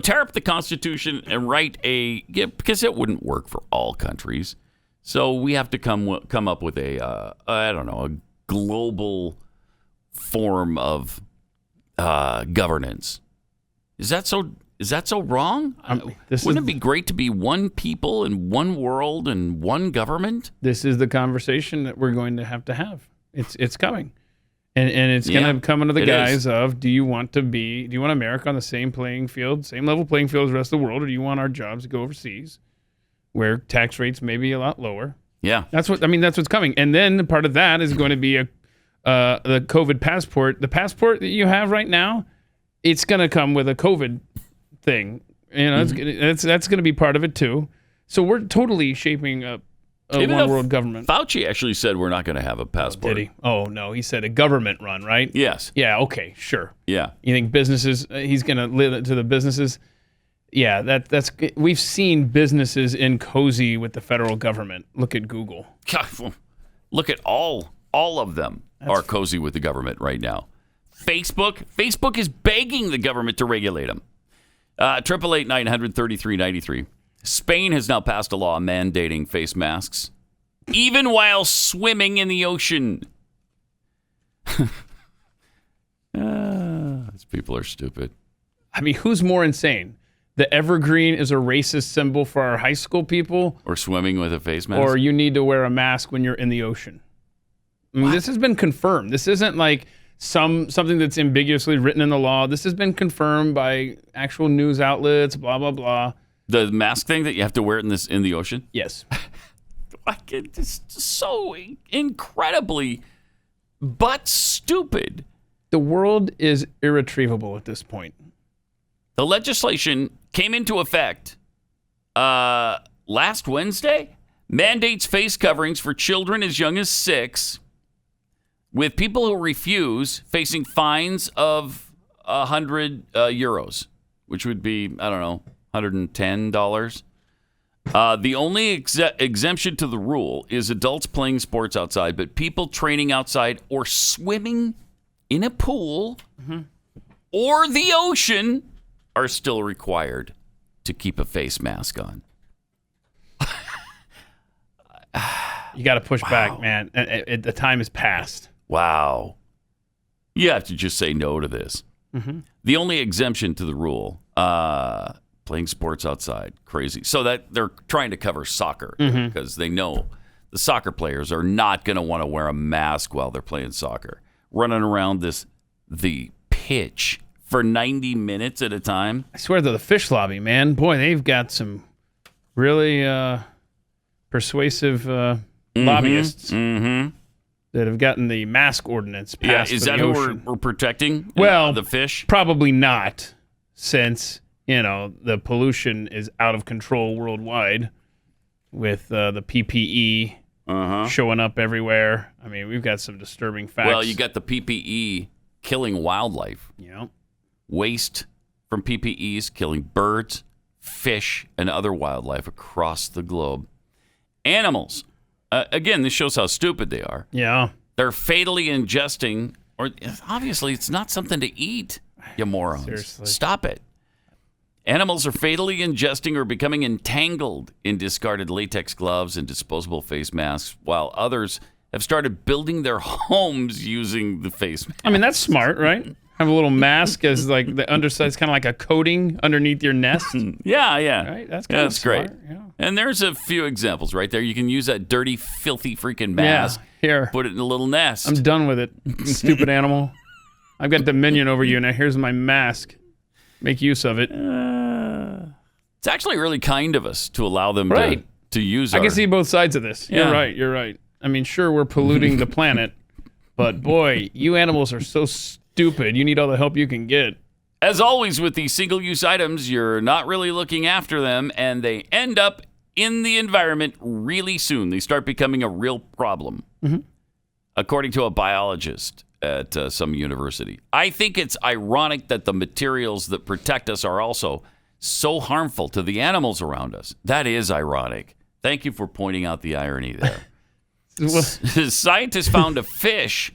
tear up the Constitution and write because it wouldn't work for all countries. So we have to come up with a global form of governance. Is that so wrong? Wouldn't it be great to be one people and one world and one government? This is the conversation that we're going to have. It's coming. And it's going to come under the guise of, do you want America on the same playing field, same level playing field as the rest of the world, or do you want our jobs to go overseas where tax rates may be a lot lower? Yeah. That's what's coming. And then part of that is going to be the COVID passport. The passport that you have right now, it's going to come with a COVID thing. That's going to be part of it too. So we're totally shaping up a one world government. Fauci actually said we're not going to have a passport. Did he? Oh no, he said a government run, right? Yes. Yeah. Okay. Sure. Yeah. You think businesses? He's going to live it to the businesses. Yeah. That's. We've seen businesses in cozy with the federal government. Look at Google. Look at all of them are cozy with the government right now. Facebook is begging the government to regulate them. 888-900-3393. Spain has now passed a law mandating face masks, even while swimming in the ocean. These people are stupid. I mean, who's more insane? The evergreen is a racist symbol for our high school people? Or swimming with a face mask? Or you need to wear a mask when you're in the ocean? I mean, this has been confirmed. This isn't like something that's ambiguously written in the law. This has been confirmed by actual news outlets, blah, blah, blah. The mask thing that you have to wear in the ocean? Yes. It's so incredibly but stupid. The world is irretrievable at this point. The legislation came into effect last Wednesday. Mandates face coverings for children as young as 6, with people who refuse facing fines of 100 euros, which would be, $110. The only exemption to the rule is adults playing sports outside, but people training outside or swimming in a pool or the ocean are still required to keep a face mask on. You got to push back, man. The time has passed. Wow. You have to just say no to this. The only exemption to the rule, playing sports outside, crazy. So that they're trying to cover soccer because they know the soccer players are not going to want to wear a mask while they're playing soccer, running around the pitch for 90 minutes at a time. I swear to the fish lobby, man. Boy, they've got some really persuasive lobbyists that have gotten the mask ordinance passed. Yeah, is that who we're protecting? Well, the fish? Probably not, since the pollution is out of control worldwide with the PPE showing up everywhere. I mean, we've got some disturbing facts. Well, you got the PPE killing wildlife. Waste from PPEs killing birds, fish, and other wildlife across the globe. Animals. Again, this shows how stupid they are. Yeah. They're fatally ingesting, or obviously it's not something to eat, you morons. Seriously. Stop it. Animals are fatally ingesting or becoming entangled in discarded latex gloves and disposable face masks, while others have started building their homes using the face mask. I mean, that's smart, right? Have a little mask as like the underside's kind of like a coating underneath your nest. Yeah. Right? That's kind of smart. Great. Yeah. And there's a few examples right there. You can use that dirty, filthy freaking mask. Yeah, here. Put it in a little nest. I'm done with it, stupid animal. I've got dominion over you. Now here's my mask. Make use of it. It's actually really kind of us to allow them to use I can see both sides of this. Yeah. You're right. I mean, sure, we're polluting the planet, but boy, you animals are so stupid. You need all the help you can get. As always with these single-use items, you're not really looking after them, and they end up in the environment really soon. They start becoming a real problem, according to a biologist at some university. I think it's ironic that the materials that protect us are also so harmful to the animals around us. That is ironic. Thank you for pointing out the irony there. Scientists found a fish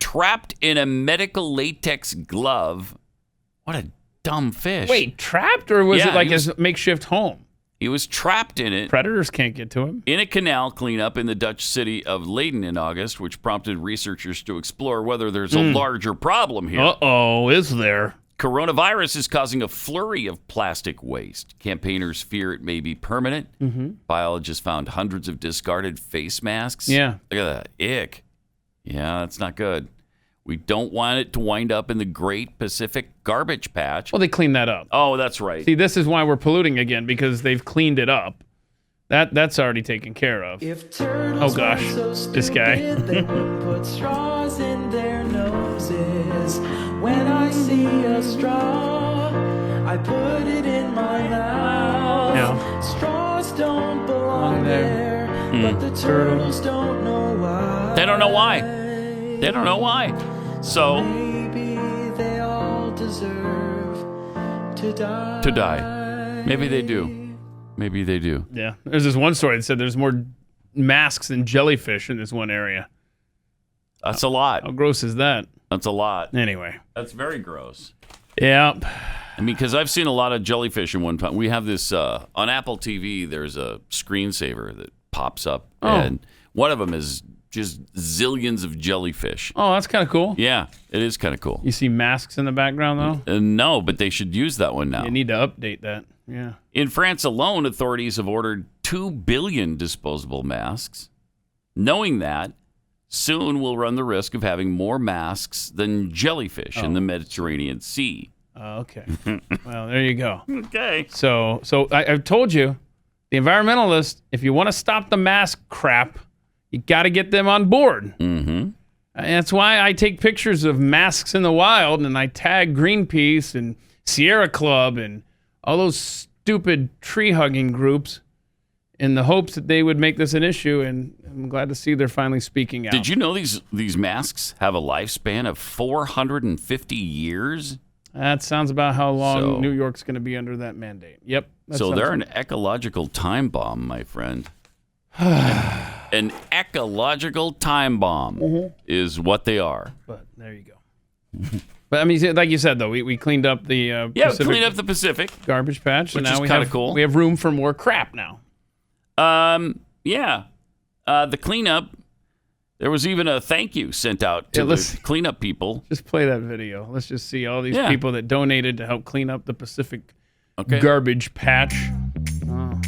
trapped in a medical latex glove. What a dumb fish. Wait, trapped, or was it like his makeshift home? He was trapped in it. Predators can't get to him. In a canal cleanup in the Dutch city of Leiden in August, which prompted researchers to explore whether there's a larger problem here. Uh-oh, is there? Coronavirus is causing a flurry of plastic waste. Campaigners fear it may be permanent. Biologists found hundreds of discarded face masks. Yeah. Look at that. Ick. Yeah, that's not good. We don't want it to wind up in the Great Pacific Garbage Patch. Well, they cleaned that up. Oh, that's right. See, this is why we're polluting again, because they've cleaned it up. That's already taken care of. Oh, gosh. This guy. They would put straws in their noses. When I see a straw, I put it in my mouth. Yeah. Straws don't belong there, but the turtles don't know why. They don't know why. They don't know why. So maybe they all deserve to die. To die. Maybe they do. Maybe they do. Yeah. There's this one story that said there's more masks than jellyfish in this one area. That's a lot. How gross is that? That's a lot. Anyway. That's very gross. Yeah. I mean, because I've seen a lot of jellyfish in one time. We have this on Apple TV. There's a screensaver that pops up, and one of them is just zillions of jellyfish. Oh, that's kind of cool. Yeah, it is kind of cool. You see masks in the background, though? No, but they should use that one now. You need to update that. Yeah. In France alone, authorities have ordered 2 billion disposable masks, knowing that soon we'll run the risk of having more masks than jellyfish in the Mediterranean Sea. Okay. Well, there you go. Okay. So I've told you, the environmentalists, if you want to stop the mask crap, you got to get them on board. Mm-hmm. And that's why I take pictures of masks in the wild, and I tag Greenpeace and Sierra Club and all those stupid tree-hugging groups in the hopes that they would make this an issue, and I'm glad to see they're finally speaking out. Did you know these masks have a lifespan of 450 years? That sounds about how long New York's going to be under that mandate. Yep. So they're an ecological time bomb, my friend. An ecological time bomb is what they are. But there you go. But I mean, like you said, though, we cleaned up the we cleaned up the Pacific garbage patch, which and now is kind of cool. We have room for more crap now. The cleanup. There was even a thank you sent out to the cleanup people. Just play that video. Let's just see all these people that donated to help clean up the Pacific garbage patch. Oh.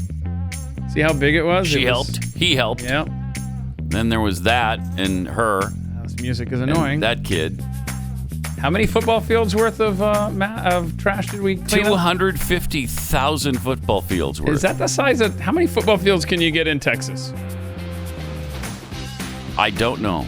See how big it was? She helped. He helped. Yeah. Then there was that and her. This music is annoying. That kid. How many football fields worth of trash did we clean up? 250,000 football fields worth. Is that the size of... How many football fields can you get in Texas? I don't know.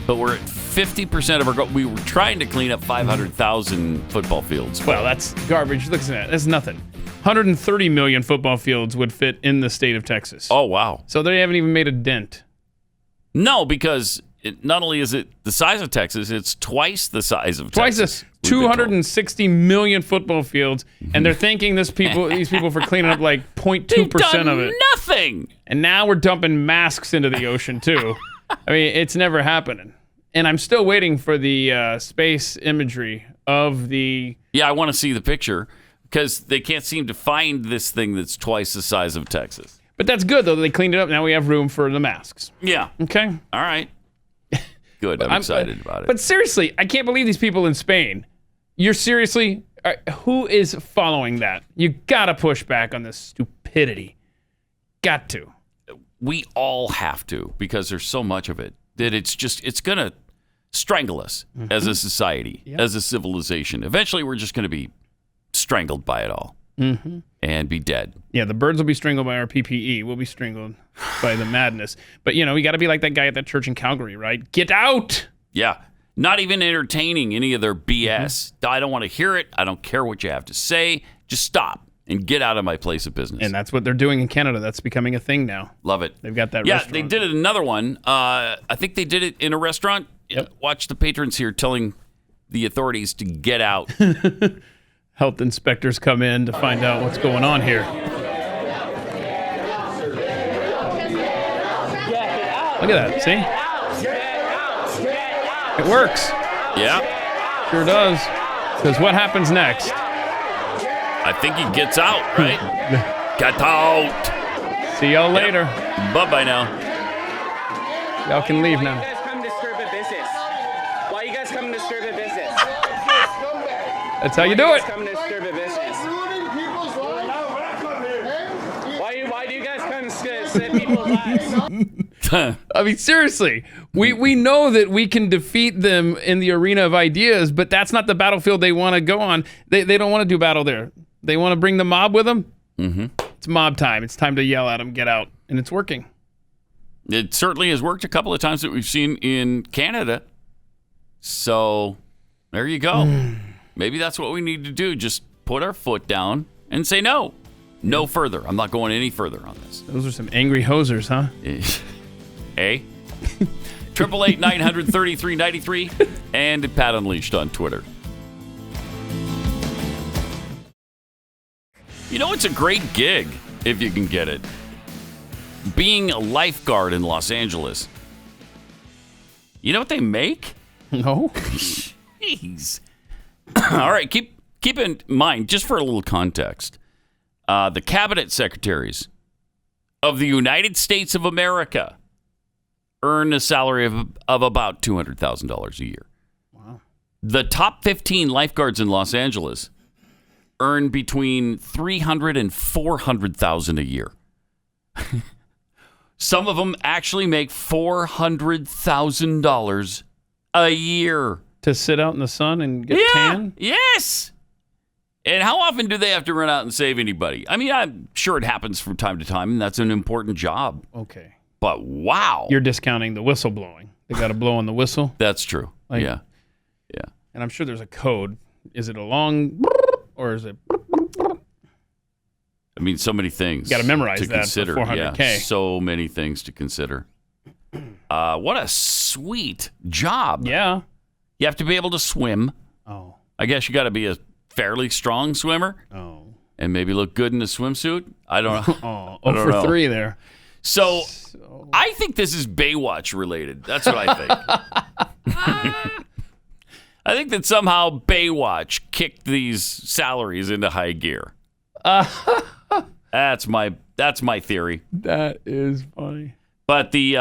But we're at 50% of our goal. We were trying to clean up 500,000 football fields. Well, that's garbage. Look at that. That's nothing. 130 million football fields would fit in the state of Texas. Oh, wow. So they haven't even made a dent. No, because not only is it the size of Texas, it's twice the size of Texas. Twice this. 260 million football fields, and they're thanking these people for cleaning up like 0.2% of it. Nothing. And now we're dumping masks into the ocean too. I mean, it's never happening. And I'm still waiting for the space imagery of the. Yeah, I want to see the picture because they can't seem to find this thing that's twice the size of Texas. But that's good though. They cleaned it up. Now we have room for the masks. Yeah. Okay. All right. Good. I'm excited about it. But seriously, I can't believe these people in Spain. You're seriously, who is following that? You got to push back on this stupidity. Got to. We all have to because there's so much of it that it's going to strangle us as a society, as a civilization. Eventually, we're just going to be strangled by it all and be dead. Yeah, the birds will be strangled by our PPE. We'll be strangled by the madness. But, we got to be like that guy at that church in Calgary, right? Get out! Yeah. Not even entertaining any of their BS. I don't want to hear it. I don't care what you have to say. Just stop and get out of my place of business. And that's what they're doing in Canada. That's becoming a thing now. Love it. They've got that restaurant. Yeah, they did it another one. I think they did it in a restaurant. Yep. Watch the patrons here telling the authorities to get out. Health inspectors come in to find out what's going on here. Look at that. See? It works. Yeah. Sure does. Because what happens next? I think he gets out, right? Get out. See y'all later. Bye-bye now. Y'all can leave now. Why you guys come disturb a business? Why you guys come disturb a business? That's how you do it. Come disturb a business. Why do you guys come set people's lives? I mean, seriously, we know that we can defeat them in the arena of ideas, but that's not the battlefield they want to go on. They don't want to do battle there. They want to bring the mob with them. Mm-hmm. It's mob time. It's time to yell at them, get out. And it's working. It certainly has worked a couple of times that we've seen in Canada. So there you go. Maybe that's what we need to do. Just put our foot down and say no. No further. I'm not going any further on this. Those are some angry hosers, huh? Eh? 888-900-3393 and Pat Unleashed on Twitter. It's a great gig if you can get it. Being a lifeguard in Los Angeles. You know what they make? No. Jeez. All right, keep in mind, just for a little context, the cabinet secretaries of the United States of America earn a salary of about $200,000 a year. Wow. The top 15 lifeguards in Los Angeles earn between $300,000 and $400,000 a year. Some of them actually make $400,000 a year. To sit out in the sun and get tan? Yes. And how often do they have to run out and save anybody? I mean, I'm sure it happens from time to time, and that's an important job. Okay. But wow. You're discounting the whistle blowing. They got to blow on the whistle? That's true. Yeah. And I'm sure there's a code. Is it a long or is it? I mean, so many things. Got to memorize to that consider. for 400K. Yeah, so many things to consider. What a sweet job. Yeah. You have to be able to swim. Oh. I guess you got to be a fairly strong swimmer. Oh. And maybe look good in a swimsuit. I don't know. Oh, for 3 there. So I think this is Baywatch related. That's what I think. I think that somehow Baywatch kicked these salaries into high gear. That's my theory. That is funny. But the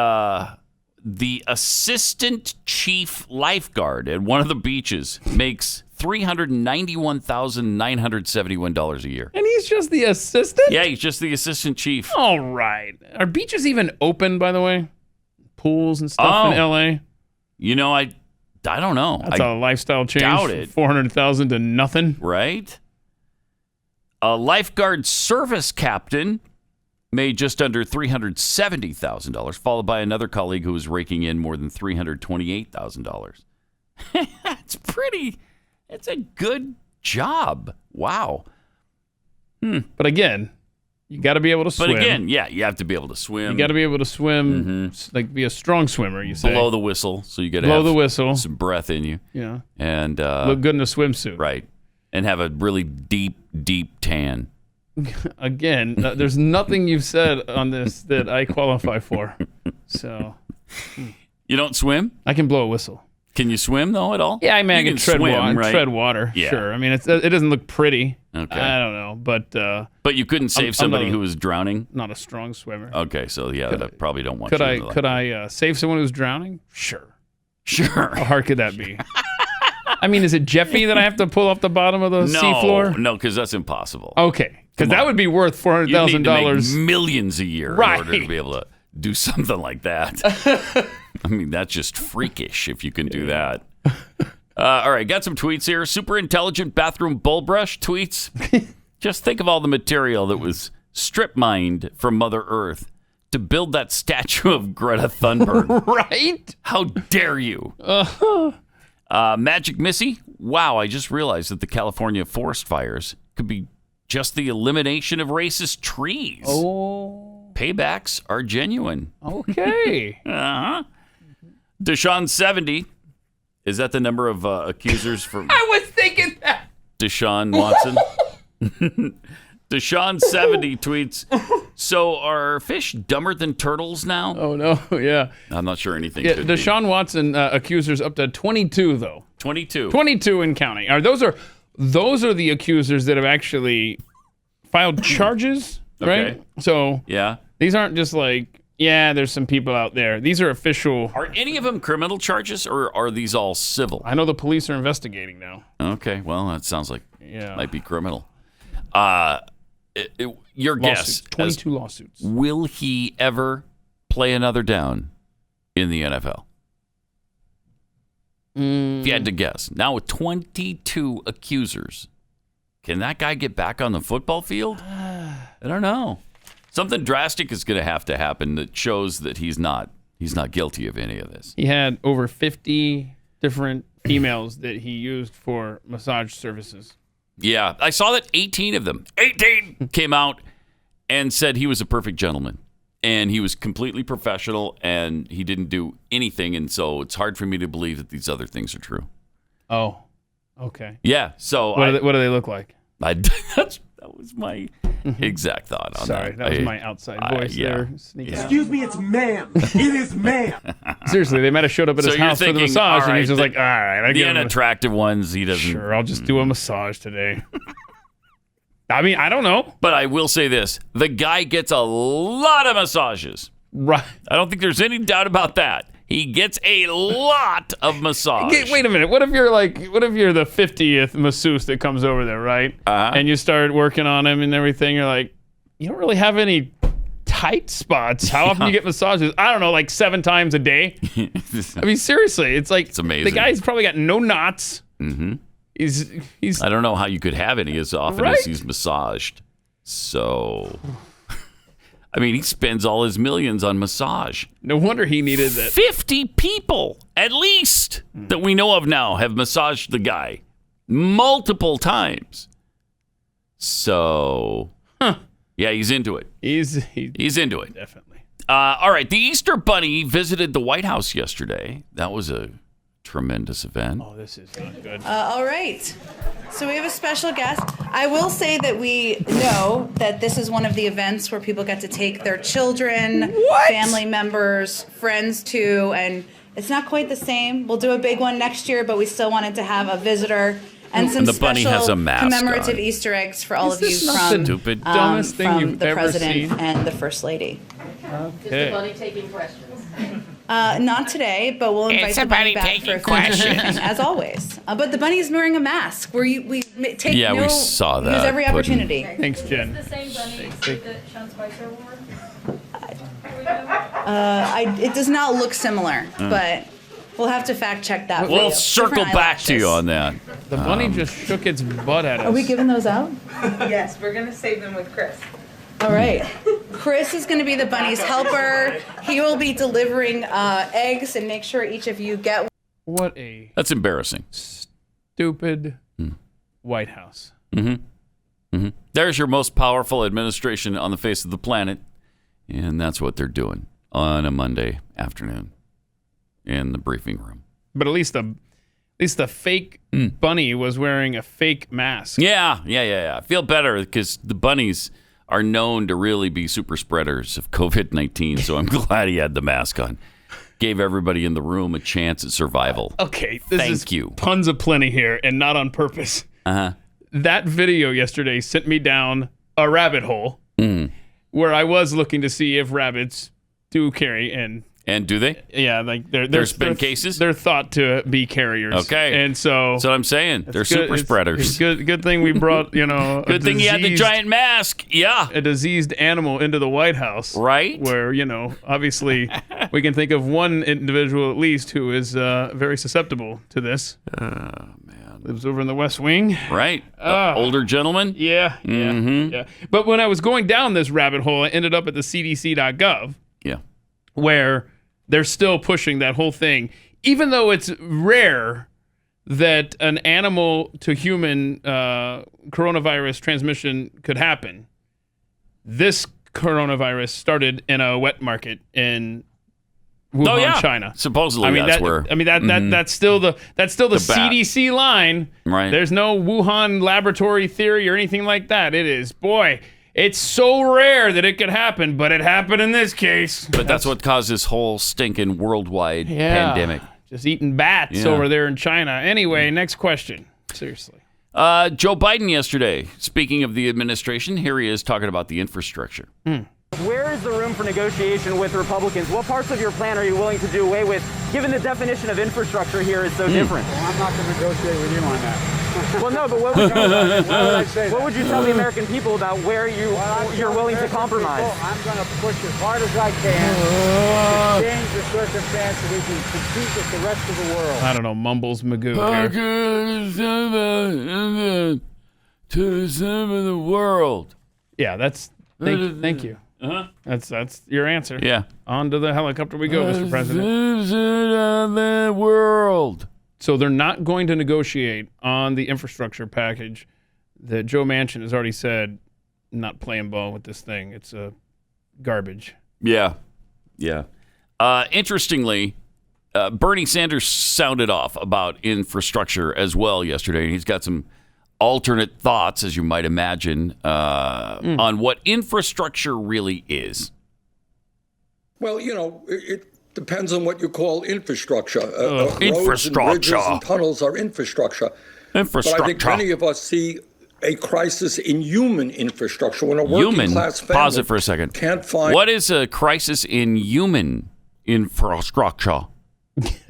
assistant chief lifeguard at one of the beaches makes $391,971 a year. And he's just the assistant? Yeah, he's just the assistant chief. All right. Are beaches even open, by the way? Pools and stuff in L.A.? I don't know. That's a lifestyle change. Doubt it. 400,000 to nothing. Right? A lifeguard service captain made just under $370,000, followed by another colleague who was raking in more than $328,000. It's a good job. Wow. But again, you got to be able to swim. But again, you have to be able to swim. You got to be able to swim, like be a strong swimmer, you say. Blow the whistle, so you got to blow have the whistle, some breath in you. Yeah. And look good in a swimsuit. Right. And have a really deep, deep tan. Again, there's nothing you've said on this that I qualify for. So. You don't swim? I can blow a whistle. Can you swim, though, at all? Yeah, I mean, I can tread swim, right? tread water. Yeah. Sure. I mean, it doesn't look pretty. Okay. I don't know, but you couldn't save somebody who was drowning? Not a strong swimmer. Okay, so I probably don't want could you. Could I save someone who's drowning? Sure. Sure. How hard could that be? I mean, is it Jeffy that I have to pull off the bottom of the seafloor? No, because that's impossible. Okay, because that would be worth $400,000. Millions a year right. in order to be able to do something like that. I mean, that's just freakish if you can do that. All right, got some tweets here. Super intelligent bathroom bull brush tweets. Just think of all the material that was strip mined from Mother Earth to build that statue of Greta Thunberg. Right? How dare you? Magic Missy, wow, I just realized that the California forest fires could be just the elimination of racist trees. Oh. Paybacks are genuine. Okay. Uh-huh. Deshaun 70. Is that the number of accusers for I was thinking that. Deshaun Watson? Deshaun 70 tweets, so are fish dumber than turtles now? Oh, no. Yeah. I'm not sure anything Yeah, could Deshaun Watson accusers up to 22, though. 22. 22 in counting. Those are the accusers that have actually filed charges, right? Okay. So Yeah. these aren't just like, yeah, there's some people out there. These are official. Are any of them criminal charges, or are these all civil? I know the police are investigating now. Okay, well, that sounds like might be criminal. Your Lawsuits, guess. 22 lawsuits. Will he ever play another down in the NFL? If you had to guess. Now with 22 accusers, can that guy get back on the football field? I don't know. Something drastic is going to have to happen that shows that he's not guilty of any of this. He had over 50 different females that he used for massage services. Yeah, I saw that 18 of them, 18, came out and said he was a perfect gentleman. And he was completely professional, and he didn't do anything. And so it's hard for me to believe that these other things are true. Oh, okay. Yeah, so What do they look like? That was my exact thought on Sorry, that. that was my outside voice there. Sneaking out. Excuse me, it's ma'am. It is ma'am. Seriously, they might have showed up at his house for the massage, and he's just like, all right, the unattractive ones, he doesn't. Sure, I'll just do a massage today. I mean, I don't know. But I will say this. The guy gets a lot of massages. Right. I don't think there's any doubt about that. He gets a lot of massage. Wait a minute. What if you're the 50th masseuse that comes over there, right? And you start working on him and everything. You're like, you don't really have any tight spots. How often do you get massages? I don't know, like 7 times a day. I mean, seriously, it's like, it's amazing. The guy's probably got no knots. Mm-hmm. He's. I don't know how you could have any as often as he's massaged. So, I mean, he spends all his millions on massage. No wonder he needed that. 50 people, at least, that we know of now have massaged the guy multiple times. So, yeah, he's into it. He's into it. Definitely. All right, the Easter Bunny visited the White House yesterday. That was a tremendous event. Oh, this is not good. All right. So we have a special guest. I will say that we know that this is one of the events where people get to take their children, family members, friends too, and it's not quite the same. We'll do a big one next year, but we still wanted to have a visitor and some the bunny special has a mask commemorative on. Easter eggs for all Is of you this not the stupid, dumbest thing from you've the ever president seen? and the first lady. Okay. Bunny taking questions. Not today, but we'll invite It's the a bunny bunny back taking for a future questions. meeting, as always. But the bunny is wearing a mask. Where we take Yeah, we saw that. use every Pudding. opportunity. Thanks, Jen. The same bunny that Sean Spicer wore. It does not look similar, but we'll have to fact check that. We'll for you. circle Different back to you eyelashes. on that. The bunny just shook its butt at us. Are we giving those out? Yes, we're gonna save them with Chris. All right. Chris is going to be the bunny's helper. He will be delivering eggs and make sure each of you get. What a That's embarrassing. stupid White House. There's your most powerful administration on the face of the planet, and that's what they're doing on a Monday afternoon in the briefing room. But at least the fake bunny was wearing a fake mask. Yeah. I feel better because the bunnies are known to really be super spreaders of COVID-19, so I'm glad he had the mask on. Gave everybody in the room a chance at survival. Okay, this Thank is you. puns aplenty here, and not on purpose. That video yesterday sent me down a rabbit hole where I was looking to see if rabbits do carry and And do they? Yeah, like There's been cases? They're thought to be carriers. Okay. And so that's what I'm saying. They're super spreaders. It's good thing we brought, good thing you had the giant mask. Yeah. A diseased animal into the White House. Right. Where, obviously we can think of one individual at least who is very susceptible to this. Man. Lives over in the West Wing. Right. Older gentleman. Yeah. Yeah. But when I was going down this rabbit hole, I ended up at the cdc.gov. Yeah. Where they're still pushing that whole thing, even though it's rare that an animal to human coronavirus transmission could happen. This coronavirus started in a wet market in Wuhan, China. Supposedly, that's where. That's still the CDC line. Right. There's no Wuhan laboratory theory or anything like that. It is, it's so rare that it could happen, but it happened in this case. But that's what caused this whole stinking worldwide pandemic. Just eating bats over there in China. Anyway, next question. Seriously. Joe Biden yesterday, speaking of the administration, here he is talking about the infrastructure. Where is the room for negotiation with Republicans? What parts of your plan are you willing to do away with, given the definition of infrastructure here is so different? Well, I'm not going to negotiate with you on that. Well, no, but what would you tell the American people about where you're willing to compromise? I'm going to push as hard as I can to change the circumstance so we can compete with the rest of the world. I don't know, mumbles Magoo here. To the center of the world. Yeah, thank you. Uh-huh. That's your answer. Yeah. On to the helicopter we go, Mr. President. The world. So they're not going to negotiate on the infrastructure package that Joe Manchin has already said, not playing ball with this thing. It's garbage. Yeah. Interestingly, Bernie Sanders sounded off about infrastructure as well yesterday. He's got some alternate thoughts, as you might imagine, on what infrastructure really is. Well, it depends on what you call infrastructure. Infrastructure. Roads and bridges and tunnels are infrastructure. But I think many of us see a crisis in human infrastructure. When a working class family pause it for a second. Can't find. What is a crisis in human infrastructure?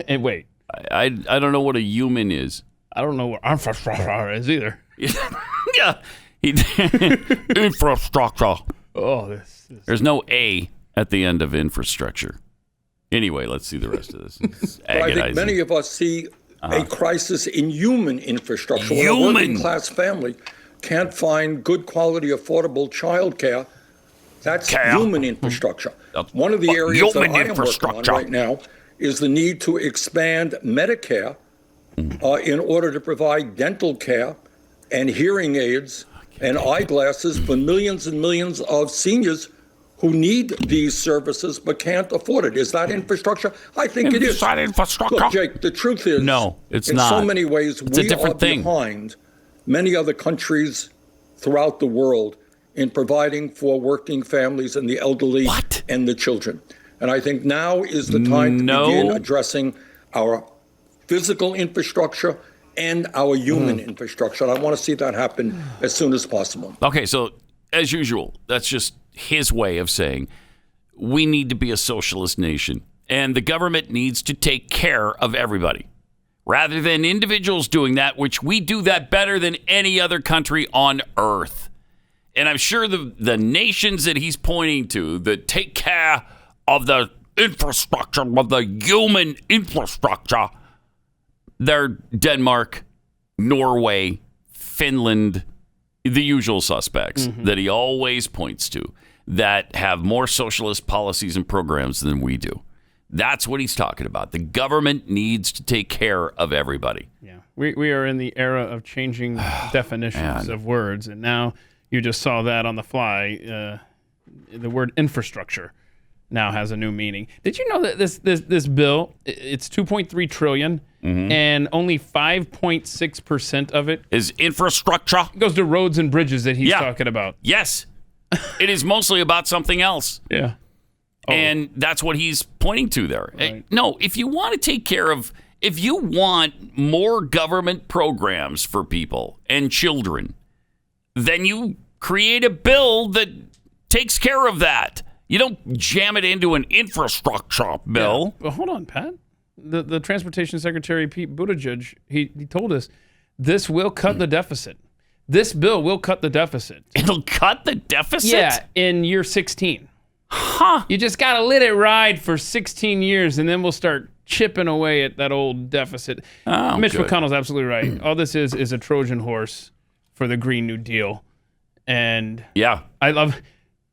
And wait. I don't know what a human is. I don't know what infrastructure is either. Yeah. Infrastructure. Oh, There's no A at the end of infrastructure. Anyway, let's see the rest of this. It's but I think many of us see a crisis in human infrastructure. When a working class family can't find good quality, affordable child care, that's human infrastructure. One of the areas that I am working on right now is the need to expand Medicare in order to provide dental care and hearing aids and eyeglasses for millions and millions of seniors who need these services but can't afford it. Is that infrastructure? I think it is. Infrastructure. Look, Jake, the truth is, no, it's in not. so many ways, we are behind many other countries throughout the world in providing for working families and the elderly and the children. And I think now is the time to begin addressing our physical infrastructure and our human infrastructure. And I want to see that happen as soon as possible. Okay, so as usual, that's just his way of saying we need to be a socialist nation and the government needs to take care of everybody rather than individuals doing that, which we do that better than any other country on earth. And I'm sure the nations that he's pointing to that take care of the infrastructure, of the human infrastructure, they're Denmark, Norway, Finland, the usual suspects that he always points to that have more socialist policies and programs than we do. That's what he's talking about. The government needs to take care of everybody. Yeah, we are in the era of changing definitions of words, and now you just saw that on the fly. The word infrastructure now has a new meaning. Did you know that this bill, it's $2.3 trillion, and only 5.6% of it is infrastructure? Goes to roads and bridges that he's talking about. Yes. It is mostly about something else. Yeah. And that's what he's pointing to there. Right. No, if you want to take care of, if you want more government programs for people and children, then you create a bill that takes care of that. You don't jam it into an infrastructure bill. Yeah. Well, hold on, Pat. The Transportation Secretary, Pete Buttigieg, he told us this will cut the deficit. This bill will cut the deficit. It'll cut the deficit? Yeah, in year 16. Huh. You just got to let it ride for 16 years, and then we'll start chipping away at that old deficit. Oh, Mitch good. McConnell's absolutely right. All this is a Trojan horse for the Green New Deal. And yeah, I love...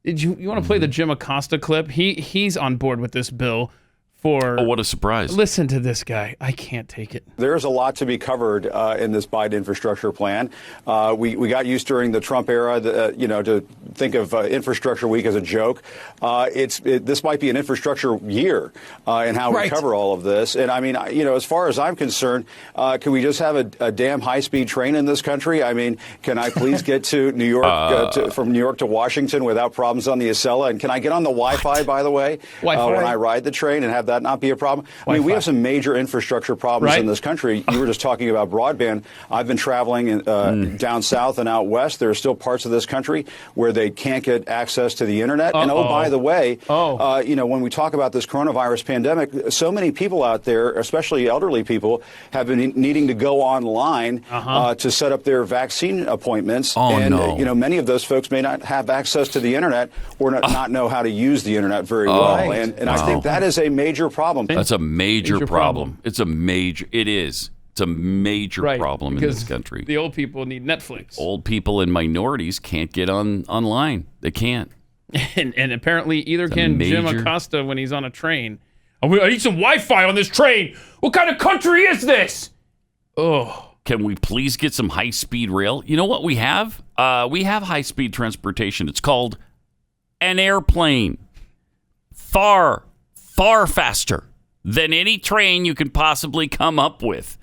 You want to play the Jim Acosta clip? He's on board with this bill for... Oh, what a surprise. Listen to this guy. I can't take it. There's a lot to be covered in this Biden infrastructure plan. We got used during the Trump era, to think of Infrastructure Week as a joke. This might be an infrastructure year in how we cover all of this. And I mean, as far as I'm concerned, can we just have a damn high-speed train in this country? I mean, can I please get to New York, from New York to Washington without problems on the Acela? And can I get on the Wi-Fi, by the way, when I ride the train and have that not be a problem? I mean, we have some major infrastructure problems in this country. You were just talking about broadband. I've been traveling down south and out west. There are still parts of this country where they can't get access to the internet. And by the way, when we talk about this coronavirus pandemic, so many people out there, especially elderly people, have been needing to go online to set up their vaccine appointments. Many of those folks may not have access to the internet or not know how to use the internet very well. And I think that is a major problem. That's a major problem. It is. It's a major problem in this country. The old people need Netflix. Old people and minorities can't get online. They can't. And apparently either can Jim Acosta when he's on a train. I need some Wi-Fi on this train. What kind of country is this? Oh. Can we please get some high-speed rail? You know what we have? We have high-speed transportation. It's called an airplane. Far, far faster than any train you can possibly come up with.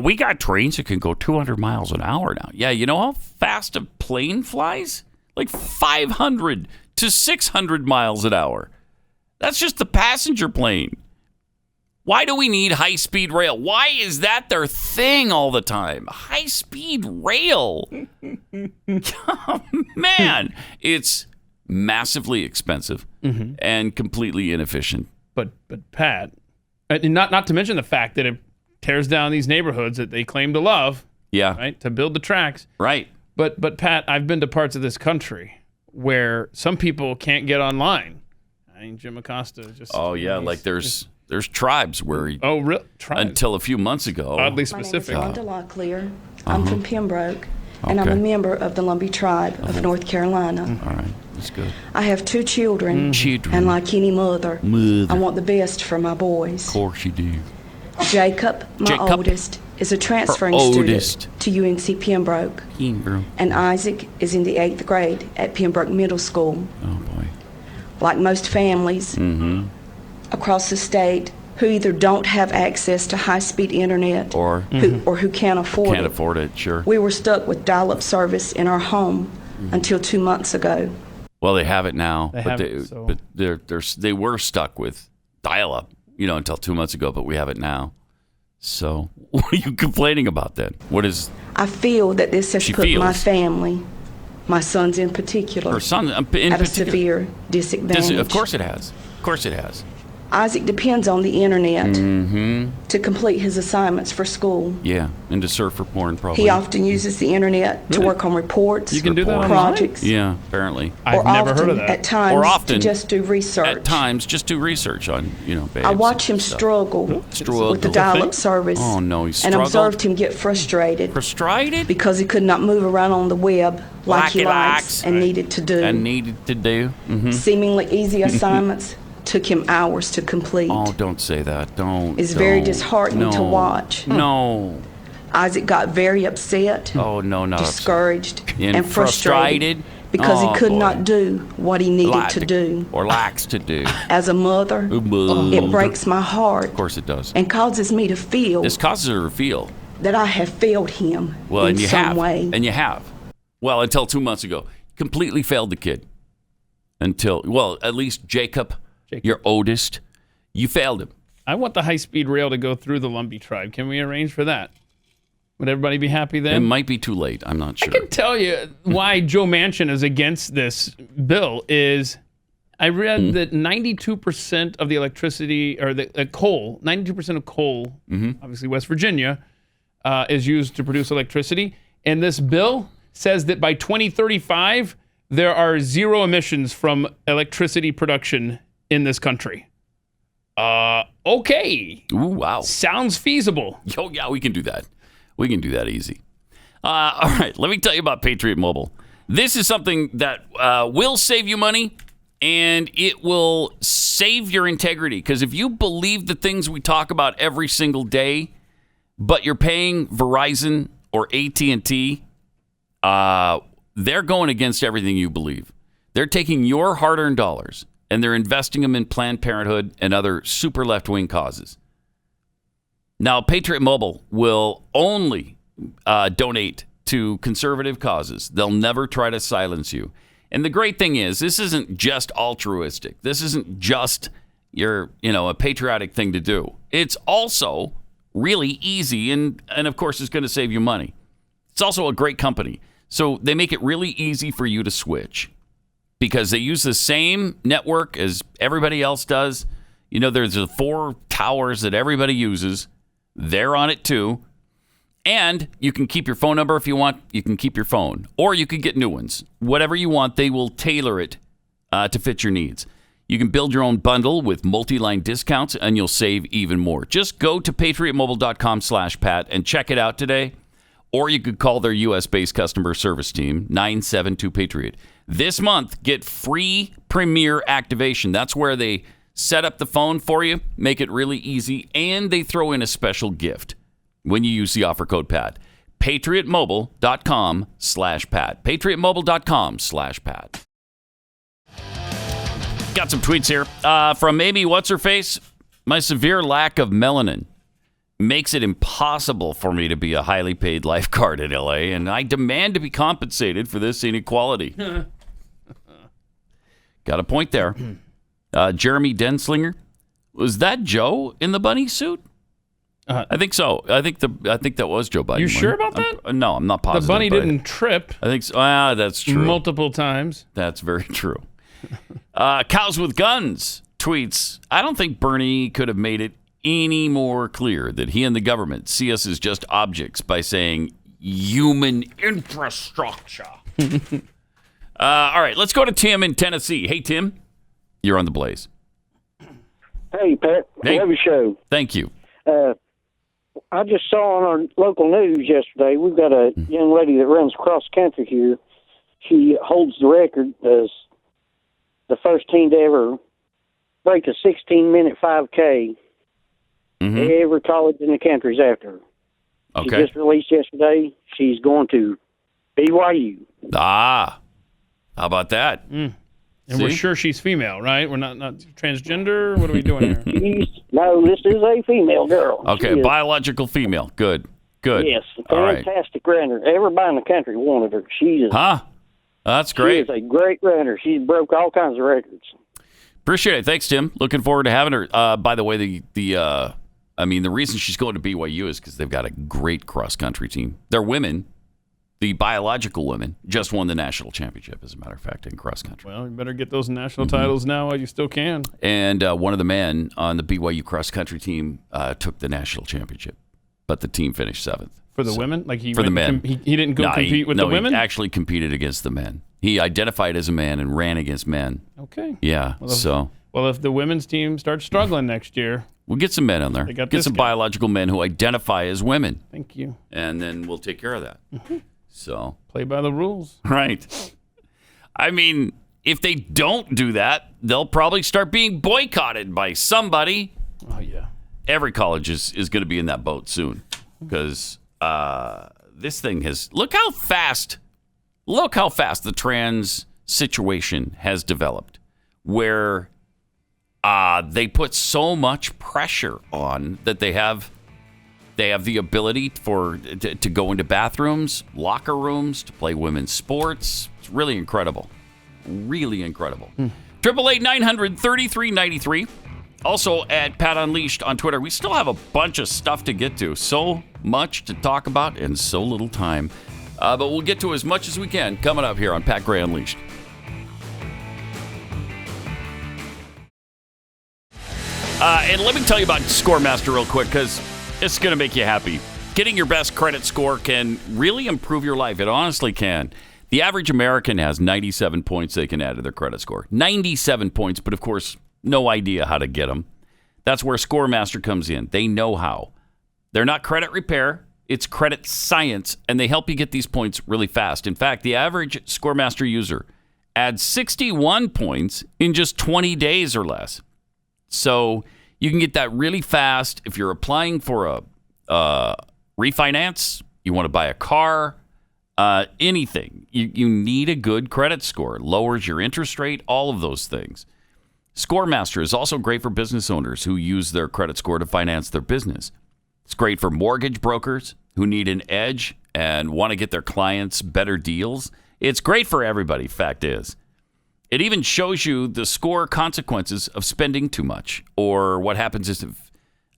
We got trains that can go 200 miles an hour now. Yeah, you know how fast a plane flies? Like 500 to 600 miles an hour. That's just the passenger plane. Why do we need high-speed rail? Why is that their thing all the time? High-speed rail. Oh, man, it's massively expensive and completely inefficient. But Pat, not to mention the fact that it tears down these neighborhoods that they claim to love. Yeah. Right? To build the tracks. Right. But Pat, I've been to parts of this country where some people can't get online. I mean, Jim Acosta just... Oh, yeah, like there's tribes where he... Oh, real tribes? Until a few months ago. Oddly specific. My name is Wanda Locklear. I'm from Pembroke, and I'm a member of the Lumbee tribe of North Carolina. All right, that's good. I have 2 children, and like any mother, I want the best for my boys. Of course you do. Jacob, my oldest, is a transferring student to UNC Pembroke. And Isaac is in the 8th grade at Pembroke Middle School. Oh, boy. Like most families across the state who either don't have access to high-speed internet or who can't afford it. Sure. We were stuck with dial-up service in our home until 2 months ago. Well, they have it now, but they were stuck with dial-up, until 2 months ago, but we have it now. So what are you complaining about then? I feel that this has put my family, my sons in particular, at a severe disadvantage. Of course it has. Isaac depends on the internet to complete his assignments for school. Yeah, and to surf for porn probably. He often uses the internet to work on reports, you can do that projects. Yeah, apparently. I've never heard of that. At times, to just do research. At times, just do research on, babes. I watch him struggle with the dial-up service. Oh, no, he and observed him get frustrated. Frustrated? Because he could not move around on the web like he likes and needed to do. Seemingly easy assignments took him hours to complete. Oh, don't say that. It's very disheartening to watch. No. Isaac got very upset. Oh, no, not discouraged upset. And frustrated because he could not do what he needed to do. Or lacks to do. As a mother, it breaks my heart. Of course it does. And causes me to feel. This causes her to feel. That I have failed him in some way. And you have. Well, until 2 months ago. Completely failed the kid. At least Jacob, your oldest, you failed him. I want the high-speed rail to go through the Lumbee tribe. Can we arrange for that? Would everybody be happy then? It might be too late. I'm not sure. I can tell you why Joe Manchin is against this bill is I read that 92% of the electricity, or the coal, 92% of coal, obviously West Virginia, is used to produce electricity. And this bill says that by 2035, there are zero emissions from electricity production in this country. Okay. Ooh, wow. Sounds feasible. Oh, yeah, we can do that. We can do that easy. All right, let me tell you about Patriot Mobile. This is something that will save you money, and it will save your integrity. Because if you believe the things we talk about every single day, but you're paying Verizon or AT&T, they're going against everything you believe. They're taking your hard-earned dollars, and they're investing them in Planned Parenthood and other super left-wing causes. Now, Patriot Mobile will only donate to conservative causes. They'll never try to silence you. And the great thing is, this isn't just altruistic. This isn't just a patriotic thing to do. It's also really easy, and of course, it's going to save you money. It's also a great company. So they make it really easy for you to switch because they use the same network as everybody else does. There's the 4 towers that everybody uses. They're on it too. And you can keep your phone number if you want. You can keep your phone. Or you can get new ones. Whatever you want, they will tailor it to fit your needs. You can build your own bundle with multi-line discounts, and you'll save even more. Just go to patriotmobile.com/Pat and check it out today. Or you could call their U.S.-based customer service team, 972-PATRIOT. This month, get free Premier activation. That's where they set up the phone for you, make it really easy, and they throw in a special gift when you use the offer code PAT. patriotmobile.com/Pat. patriotmobile.com/Pat. Got some tweets here from Amy What's-Her-Face. My severe lack of melanin makes it impossible for me to be a highly paid lifeguard in L.A., and I demand to be compensated for this inequality. Got a point there. Jeremy Denslinger. Was that Joe in the bunny suit? I think so. I think that was Joe Biden. You sure about that? No, I'm not positive. The bunny didn't trip. I think so. That's true. Multiple times. That's very true. Cows with Guns tweets, I don't think Bernie could have made it any more clear that he and the government see us as just objects by saying human infrastructure. All right, let's go to Tim in Tennessee. Hey, Tim, you're on the Blaze. Hey, Pat. Hey. Love your show. Thank you. I just saw on our local news yesterday, we've got a young lady that runs cross country here. She holds the record as the first team to ever break a 16-minute 5K. Every college in the country's after her. Okay. She just released yesterday. She's going to BYU. How about that? And we're sure she's female, right? We're not transgender? What are we doing here? No, this is a female girl. Okay, biological female. Good. Yes, All right. fantastic runner. Everybody in the country wanted her. She is. That's great. She is a great runner. She's broke all kinds of records. Appreciate it. Thanks, Tim. Looking forward to having her. By the way, the reason she's going to BYU is because they've got a great cross-country team. They're women. The biological women just won the national championship, as a matter of fact, in cross-country. Well, you better get those national titles now while you still can. And one of the men on the BYU cross-country team took the national championship, but the team finished 7th. For the women? Like for the men. He didn't go compete with the women? He actually competed against the men. He identified as a man and ran against men. Okay. Yeah, Well, if the women's team starts struggling next year, we'll get some men on there. Get some biological men who identify as women. Thank you. And then we'll take care of that. So play by the rules. Right. I mean, if they don't do that, they'll probably start being boycotted by somebody. Oh, yeah. Every college is going to be in that boat soon because this thing has... Look how fast the trans situation has developed, where they put so much pressure on that they have the ability to go into bathrooms, locker rooms, to play women's sports. It's really incredible. Really incredible. 888-900-3393. Also at Pat Unleashed on Twitter. We still have a bunch of stuff to get to. So much to talk about and so little time. But we'll get to as much as we can coming up here on Pat Gray Unleashed. And let me tell you about Scoremaster real quick, because it's going to make you happy. Getting your best credit score can really improve your life. It honestly can. The average American has 97 points they can add to their credit score. 97 points, but of course, no idea how to get them. That's where Scoremaster comes in. They know how. They're not credit repair. It's credit science, and they help you get these points really fast. In fact, the average Scoremaster user adds 61 points in just 20 days or less. So you can get that really fast if you're applying for a refinance, you want to buy a car, anything. You need a good credit score. It lowers your interest rate, all of those things. Scoremaster is also great for business owners who use their credit score to finance their business. It's great for mortgage brokers who need an edge and want to get their clients better deals. It's great for everybody, fact is. It even shows you the score consequences of spending too much, or what happens if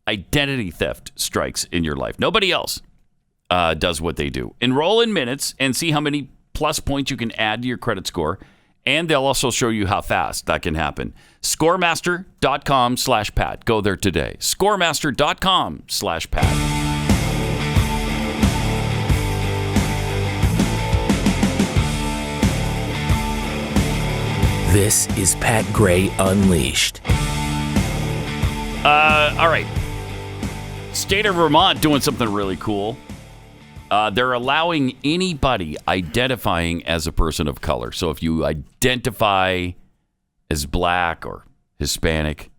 identity theft strikes in your life. Nobody else does what they do. Enroll in minutes and see how many plus points you can add to your credit score, and they'll also show you how fast that can happen. Scoremaster.com/Pat. Go there today. Scoremaster.com/Pat. This is Pat Gray Unleashed. All right. State of Vermont doing something really cool. They're allowing anybody identifying as a person of color. So if you identify as black or Hispanic,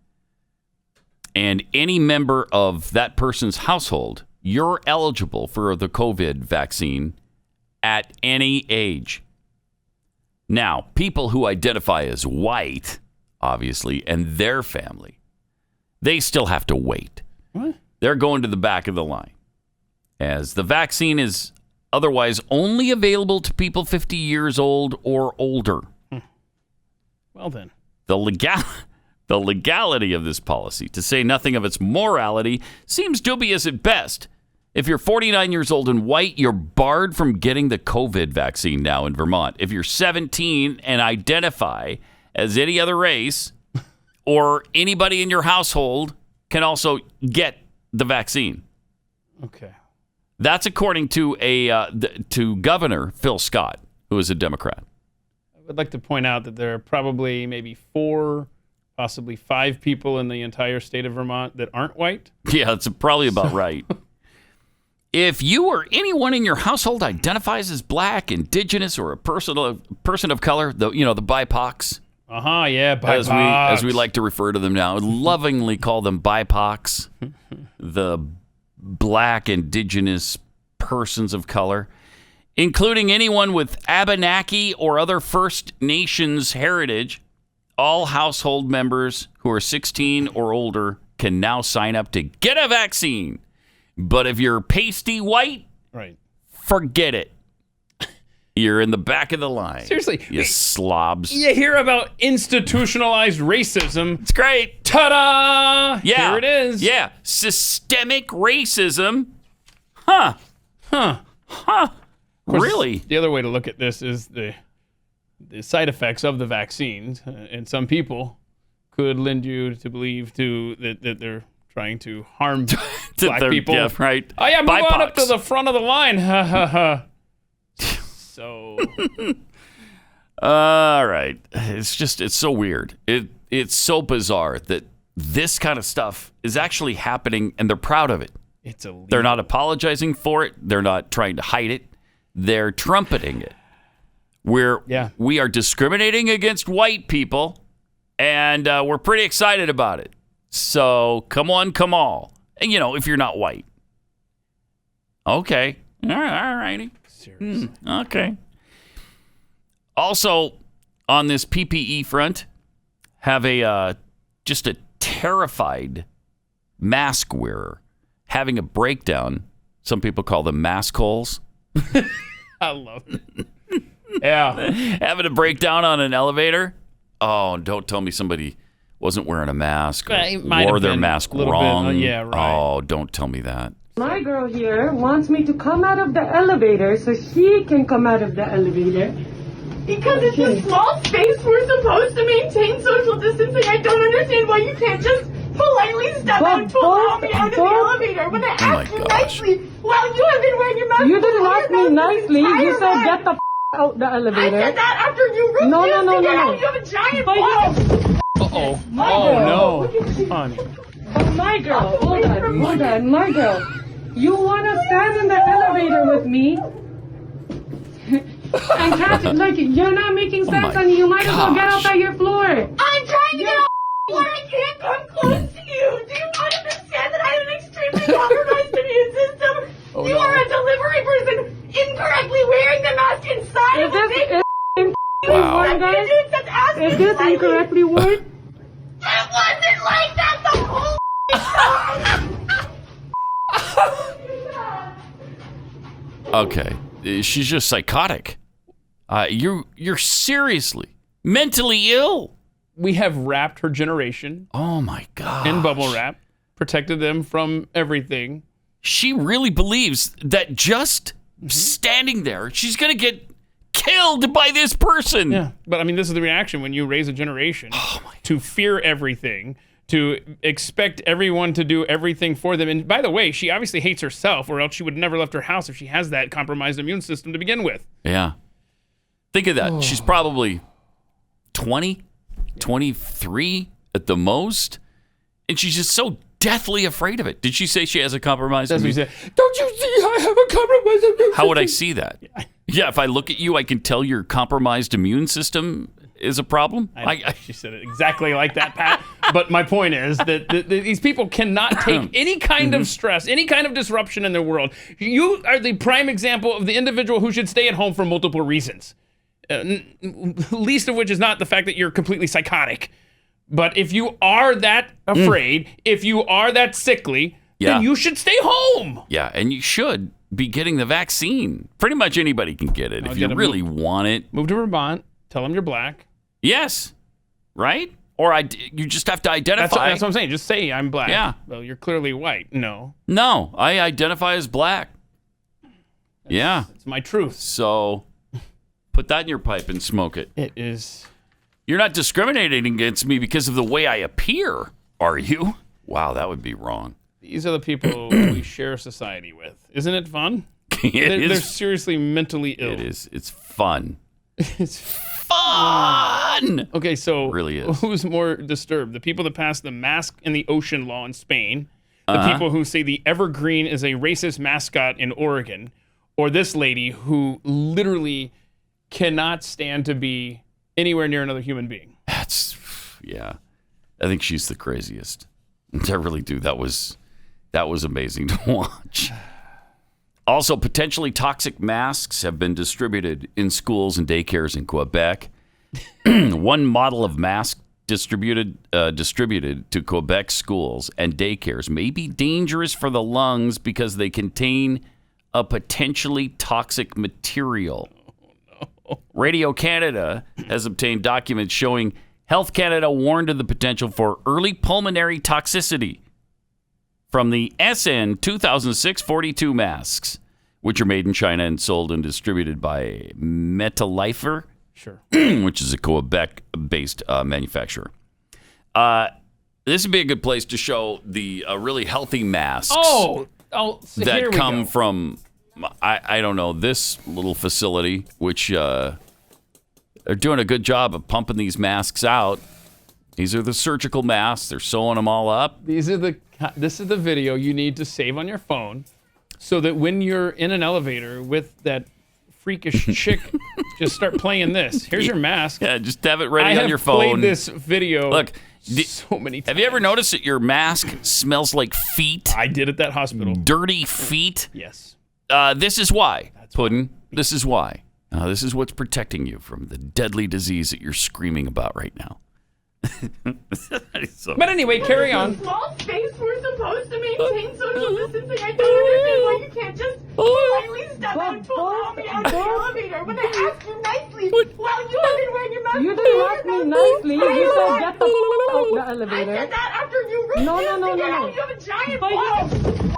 and any member of that person's household, you're eligible for the COVID vaccine at any age. Now, people who identify as white, obviously, and their family, they still have to wait. What? They're going to the back of the line, as the vaccine is otherwise only available to people 50 years old or older. Well, then. The legality of this policy, to say nothing of its morality, seems dubious at best. If you're 49 years old and white, you're barred from getting the COVID vaccine now in Vermont. If you're 17 and identify as any other race, or anybody in your household can also get the vaccine. Okay. That's according to to Governor Phil Scott, who is a Democrat. I would like to point out that there are probably maybe 4, possibly 5 people in the entire state of Vermont that aren't white. Yeah, that's probably about right. If you or anyone in your household identifies as black, indigenous, or a person of color, the BIPOCs. Yeah, BIPOCs. As we like to refer to them now, lovingly call them BIPOCs, the black, indigenous persons of color, including anyone with Abenaki or other First Nations heritage. All household members who are 16 or older can now sign up to get a vaccine. But if you're pasty white, right, forget it. You're in the back of the line. Seriously. You slobs. You hear about institutionalized racism. It's great. Ta-da! Yeah. Here it is. Yeah. Systemic racism. Really? The other way to look at this is the side effects of the vaccines. And some people could lend you to believe that they're trying to harm black people. Yeah, right. Oh, yeah, move BIPOCs. on up to the front of the line. Ha, ha, ha. So. All right. It's so weird. It's so bizarre that this kind of stuff is actually happening, and they're proud of it. It's illegal. They're not apologizing for it. They're not trying to hide it. They're trumpeting it. We are discriminating against white people, and we're pretty excited about it. So come on, come all. And, if you're not white. Okay. All righty. Seriously. Okay. Also, on this PPE front, have just a terrified mask wearer having a breakdown. Some people call them mask holes. I love it. Yeah. Having a breakdown on an elevator. Oh, don't tell me somebody wasn't wearing a mask or wore their mask wrong. Yeah, right. Oh, don't tell me that. My girl here wants me to come out of the elevator so she can come out of the elevator. Because it's a small space, we're supposed to maintain social distancing. I don't understand why you can't just politely step out to allow me out of the elevator when I asked you nicely while you have been wearing your mask. You didn't ask me nicely. You said get the out the elevator. I said that after you refused to get out. You have a giant box. Uh-oh. No. Honey. Oh, my girl. Hold on. My girl. You want to stand in the elevator with me? And catch it. Look, you're not making sense, honey. You might as well get off at your floor. I'm trying to get off the floor. I can't come close to you. Do you not understand that I have an extremely compromised immune system? You are a delivery person incorrectly wearing the mask inside of a big Is this incorrectly worded? It wasn't like that the whole time. Okay, she's just psychotic. You're seriously mentally ill. We have wrapped her generation. Oh my God! In bubble wrap, protected them from everything. She really believes that just standing there, she's gonna get killed by this person. Yeah, but I mean, this is the reaction when you raise a generation to fear everything, to expect everyone to do everything for them. And by the way, she obviously hates herself, or else she would never left her house if she has that compromised immune system to begin with. Yeah. Think of that. She's probably 20, 23 at the most, and she's just so deathly afraid of it. Did she say she has a compromised immune system? Don't you see I have a compromised immune system? How would I see that? Yeah, if I look at you, I can tell your compromised immune system is a problem. She said it exactly like that, Pat. But my point is that these people cannot take any kind of stress, any kind of disruption in their world. You are the prime example of the individual who should stay at home for multiple reasons. Least of which is not the fact that you're completely psychotic. But if you are that afraid, if you are that sickly, then you should stay home. Yeah, and you should be getting the vaccine. Pretty much anybody can get it if you really want it. Move to Vermont. Tell them you're black. Yes. Right? Or you just have to identify. That's what I'm saying. Just say I'm black. Yeah. Well, you're clearly white. No, I identify as black. It's my truth. So put that in your pipe and smoke it. It is. You're not discriminating against me because of the way I appear, are you? Wow, that would be wrong. These are the people we share society with. Isn't it fun? They're seriously mentally ill. It is. It's fun. It's fun. Okay, so it really is. Who's more disturbed? The people that passed the mask in the ocean law in Spain, the people who say the evergreen is a racist mascot in Oregon, or this lady who literally cannot stand to be anywhere near another human being. I think she's the craziest. I really do. That was amazing to watch. Also, potentially toxic masks have been distributed in schools and daycares in Quebec. One model of mask distributed to Quebec schools and daycares may be dangerous for the lungs because they contain a potentially toxic material. Radio Canada has obtained documents showing Health Canada warned of the potential for early pulmonary toxicity from the SN 2006-42 masks, which are made in China and sold and distributed by Metalifer, which is a Quebec-based manufacturer. This would be a good place to show the really healthy masks that come from, I don't know, this little facility, which they're doing a good job of pumping these masks out. These are the surgical masks. They're sewing them all up. This is the video you need to save on your phone so that when you're in an elevator with that freakish chick, just start playing this. Here's your mask. Yeah, just have it ready on your phone. I have played this video so many times. Have you ever noticed that your mask smells like feet? I did at that hospital. Dirty feet? Yes. This is why, Puddin'. This is why. This is what's protecting you from the deadly disease that you're screaming about right now. But anyway, carry on. Small space we're supposed to maintain social distancing. I don't understand why you can't just politely step out to allow me out of the elevator when I asked you nicely while you have been wearing your mask. You didn't ask me nicely. You said get the out the elevator. I said that after you refused to get out. You have a giant box.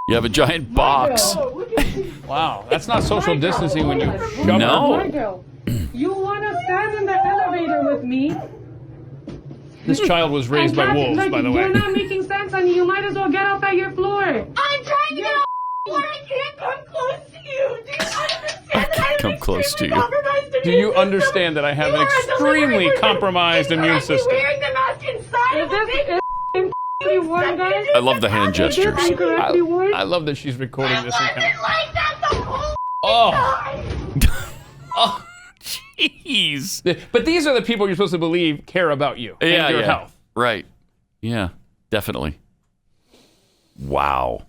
You have a giant box. Wow, that's not social distancing when you shove No. You want to stand in the elevator with me? This child was raised by wolves, by the way. You're not making sense, honey. You might as well get off at your floor. I'm trying to get off the floor. I can't come close to you. Do you understand that Come close to you. Do you understand that I have an extremely compromised immune system? Wearing the mask inside of this. I love the hand gestures. I love that she's recording this. Oh, jeez. But these are the people you're supposed to believe care about you and your health. Right. Yeah, definitely. Wow.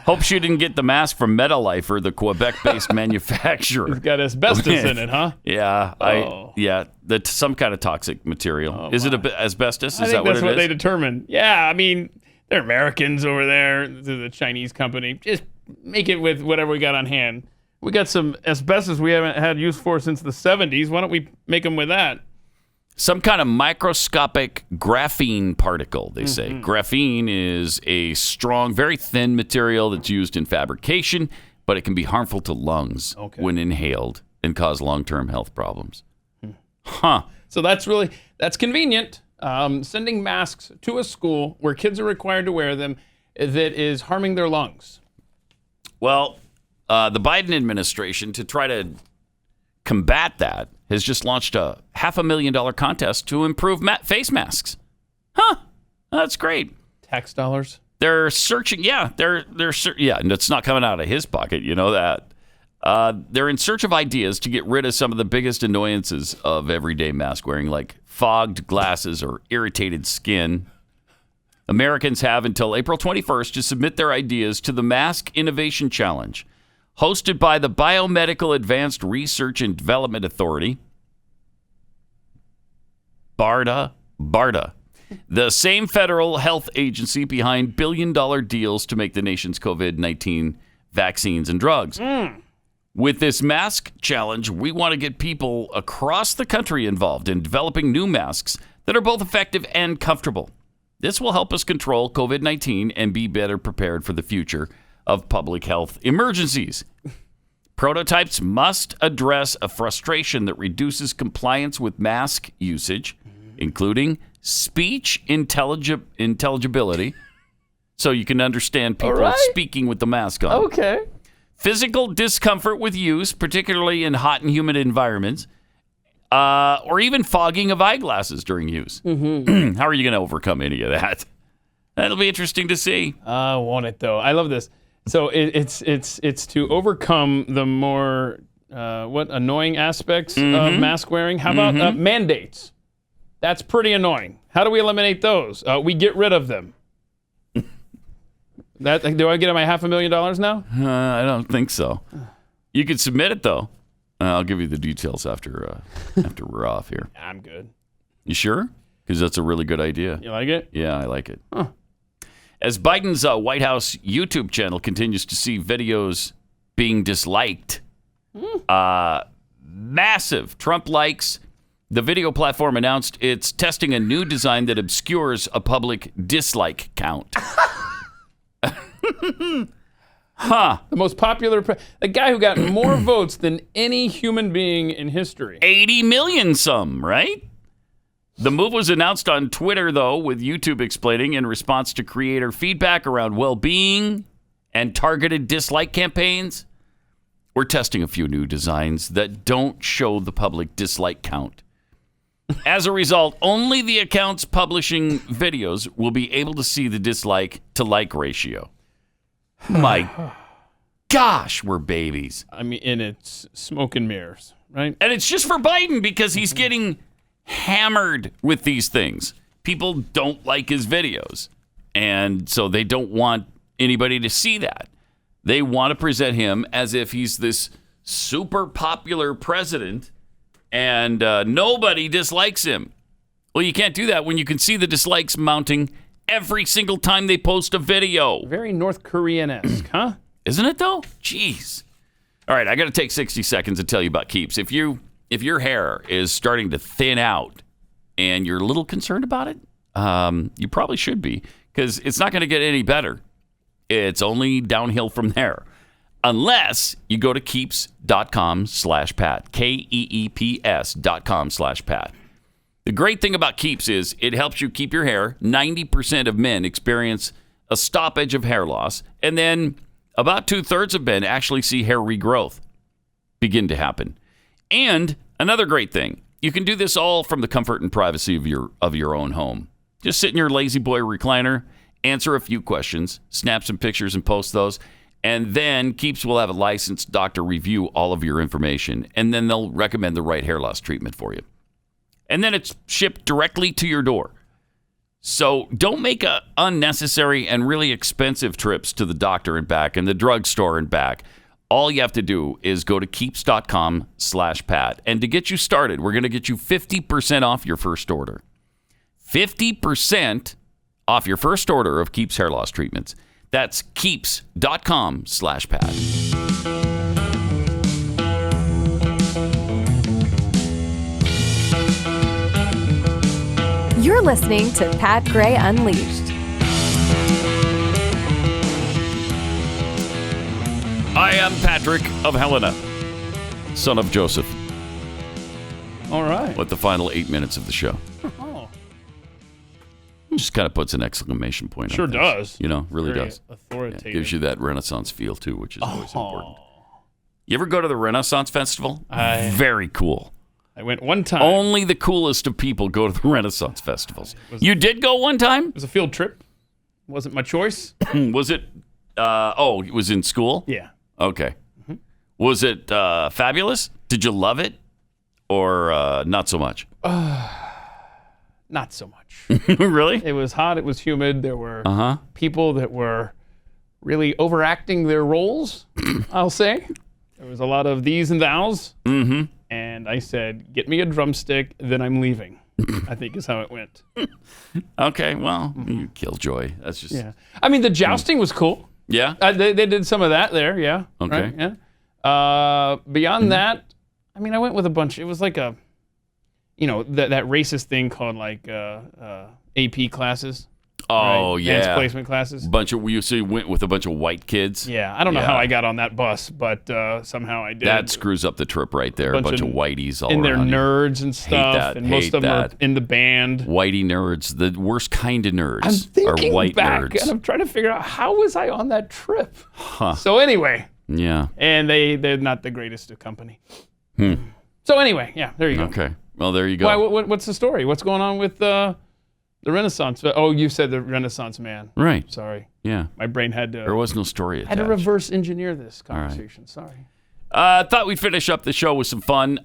Hope she didn't get the mask from MetaLifer, the Quebec-based manufacturer. It's got asbestos in it, huh? Yeah, that's some kind of toxic material. Is it asbestos? Is that what it is? That's what they determined. Yeah, I mean, they're Americans over there. The Chinese company. Just make it with whatever we got on hand. We got some asbestos we haven't had use for since the 70s. Why don't we make them with that? Some kind of microscopic graphene particle, they say. Graphene is a strong, very thin material that's used in fabrication, but it can be harmful to lungs when inhaled and cause long-term health problems. So that's convenient. Sending masks to a school where kids are required to wear them that is harming their lungs. Well, the Biden administration, to try to combat that, has just launched a $500,000 contest to improve face masks. That's great. Tax dollars? They're searching. Yeah, and it's not coming out of his pocket. You know that. They're in search of ideas to get rid of some of the biggest annoyances of everyday mask wearing, like fogged glasses or irritated skin. Americans have until April 21st to submit their ideas to the Mask Innovation Challenge, hosted by the Biomedical Advanced Research and Development Authority, BARDA, the same federal health agency behind billion-dollar deals to make the nation's COVID-19 vaccines and drugs. With this mask challenge, we want to get people across the country involved in developing new masks that are both effective and comfortable. This will help us control COVID-19 and be better prepared for the future of public health emergencies. Prototypes must address a frustration that reduces compliance with mask usage, including speech intelligibility, so you can understand people speaking with the mask on. Okay. Physical discomfort with use, particularly in hot and humid environments, or even fogging of eyeglasses during use. How are you going to overcome any of that? That'll be interesting to see. I want it, though. I love this. So it's to overcome the more annoying aspects of mask wearing. How about mandates? That's pretty annoying. How do we eliminate those? We get rid of them. Do I get my $500,000 now? I don't think so. You could submit it though. I'll give you the details after we're off here. I'm good. You sure? Because that's a really good idea. You like it? Yeah, I like it. As Biden's White House YouTube channel continues to see videos being disliked, massive Trump likes, the video platform announced it's testing a new design that obscures a public dislike count. The most popular, the guy who got more votes than any human being in history. 80 million some, right? The move was announced on Twitter, though, with YouTube explaining in response to creator feedback around well-being and targeted dislike campaigns. We're testing a few new designs that don't show the public dislike count. As a result, only the accounts publishing videos will be able to see the dislike to like ratio. My gosh, we're babies. I mean, and it's smoke and mirrors, right? And it's just for Biden because he's getting hammered with these things. People don't like his videos, and so they don't want anybody to see that. They want to present him as if he's this super popular president and nobody dislikes him. Well, you can't do that when you can see the dislikes mounting every single time they post a video. Very North Korean-esque, huh? Isn't it, though? Jeez. All right, I got to take 60 seconds to tell you about Keeps. If your hair is starting to thin out and you're a little concerned about it, you probably should be, because it's not going to get any better. It's only downhill from there. Unless you go to keeps.com/Pat, KEEPS.com/Pat. The great thing about Keeps is it helps you keep your hair. 90% of men experience a stoppage of hair loss, and then about 2/3 of men actually see hair regrowth begin to happen. And another great thing, you can do this all from the comfort and privacy of your own home. Just sit in your lazy boy recliner, answer a few questions, snap some pictures and post those, and then Keeps will have a licensed doctor review all of your information, and then they'll recommend the right hair loss treatment for you. And then it's shipped directly to your door. So don't make unnecessary and really expensive trips to the doctor and back and the drugstore and back. All you have to do is go to keeps.com/Pat. And to get you started, we're going to get you 50% off your first order. 50% off your first order of Keeps hair loss treatments. That's keeps.com/Pat. You're listening to Pat Gray Unleashed. I am Patrick of Helena, son of Joseph. All right. With the final 8 minutes of the show. Oh. Just kind of puts an exclamation point Sure on things. does. You know, really Very does. authoritative. Yeah, gives you that Renaissance feel, too, which is always important. You ever go to the Renaissance Festival? Very cool. I went one time. Only the coolest of people go to the Renaissance festivals. You did go one time? It was a field trip. Wasn't my choice. Was it? It was in school? Yeah. Okay. Was it fabulous? Did you love it? Or not so much? Not so much. Really? It was hot. It was humid. There were people that were really overacting their roles, I'll say. There was a lot of these and thous. Mm-hmm. And I said, get me a drumstick, then I'm leaving. I think is how it went. Okay, well, you killjoy. That's just... Yeah. I mean, the jousting was cool. Yeah? They did some of that there, yeah. Okay. Right, yeah. Beyond that, I mean, I went with a bunch. It was like a, that racist thing called like AP classes. Oh, right? yeah. Advanced placement classes. You went with a bunch of white kids? Yeah. I don't know how I got on that bus, but somehow I did. That screws up the trip right there. A bunch of whiteys all around. And they're nerds you. and stuff. Hate that. And most of them are in the band. Whitey nerds. The worst kind of nerds I'm thinking are white back, nerds. and I'm trying to figure out how was I on that trip. So anyway. Yeah. And they're not the greatest of company. So anyway, yeah, there you go. Okay. Well, there you go. Why, what's the story? What's going on with the Renaissance? Oh, you said the Renaissance man. Right. Sorry. Yeah. My brain had to... There was no story attached. Had to reverse engineer this conversation. Sorry. Thought we'd finish up the show with some fun.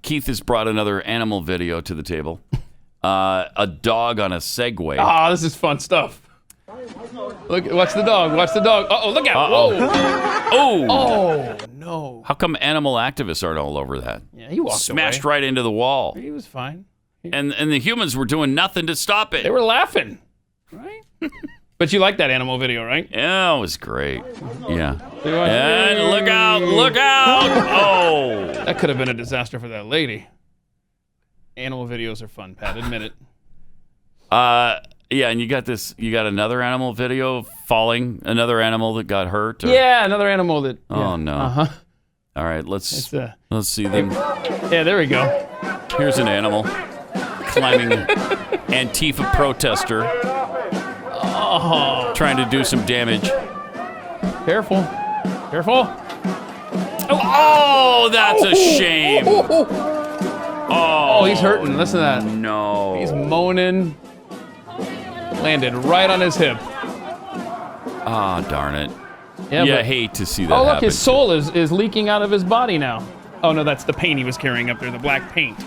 Keith has brought another animal video to the table. A dog on a Segway. Ah, this is fun stuff. Look, watch the dog. Watch the dog. Uh-oh, look out. Whoa. Oh, no. How come animal activists aren't all over that? Yeah, he walked Smashed away. right into the wall. He was fine. And the humans were doing nothing to stop it. They were laughing, right? But you like that animal video, right? Yeah, it was great. Yeah. And look out, look out. Oh. That could have been a disaster for that lady. Animal videos are fun, Pat. Admit it. Yeah, and you got another animal video falling, another animal that got hurt. Yeah, another animal that. Oh no. Uh-huh. All right, let's see them. Yeah, there we go. Here's an animal climbing Antifa protester, trying to do some damage. Careful. Oh, that's a shame. Oh, he's hurting. Listen to that. No. He's moaning. Landed right on his hip. Ah, darn it. Yeah, I hate to see that happen. Oh, look, happen. his soul is leaking out of his body now. Oh, no, that's the paint he was carrying up there, the black paint.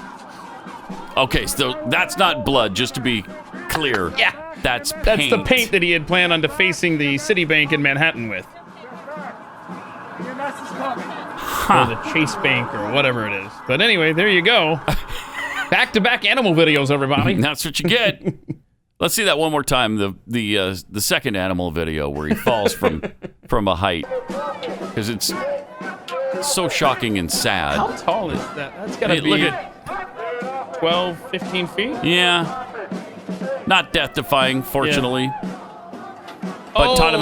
Okay, so that's not blood, just to be clear. Yeah. That's paint. That's the paint that he had planned on defacing the Citibank in Manhattan with. Or the Chase Bank or whatever it is. But anyway, there you go. Back-to-back animal videos, everybody. That's what you get. Let's see that one more time. The second animal video where he falls from a height, because it's so shocking and sad. How tall is that? That's got to be look at 12, 15 feet? Yeah. Not death-defying, fortunately. But taught him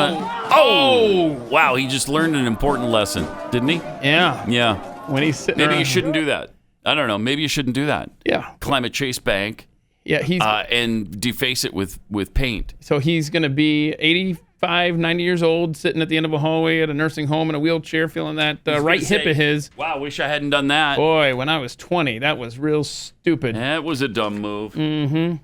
wow, he just learned an important lesson, didn't he? Yeah. Yeah. When he's sitting Maybe around. you shouldn't do that. I don't know. Maybe you shouldn't do that. Yeah. Climb a Chase Bank. Yeah, he's and deface it with paint. So he's going to be 85, 90 years old, sitting at the end of a hallway at a nursing home in a wheelchair, feeling that right hip of his. Wow, wish I hadn't done that. Boy, when I was 20, that was real stupid. That was a dumb move. Mm-hmm.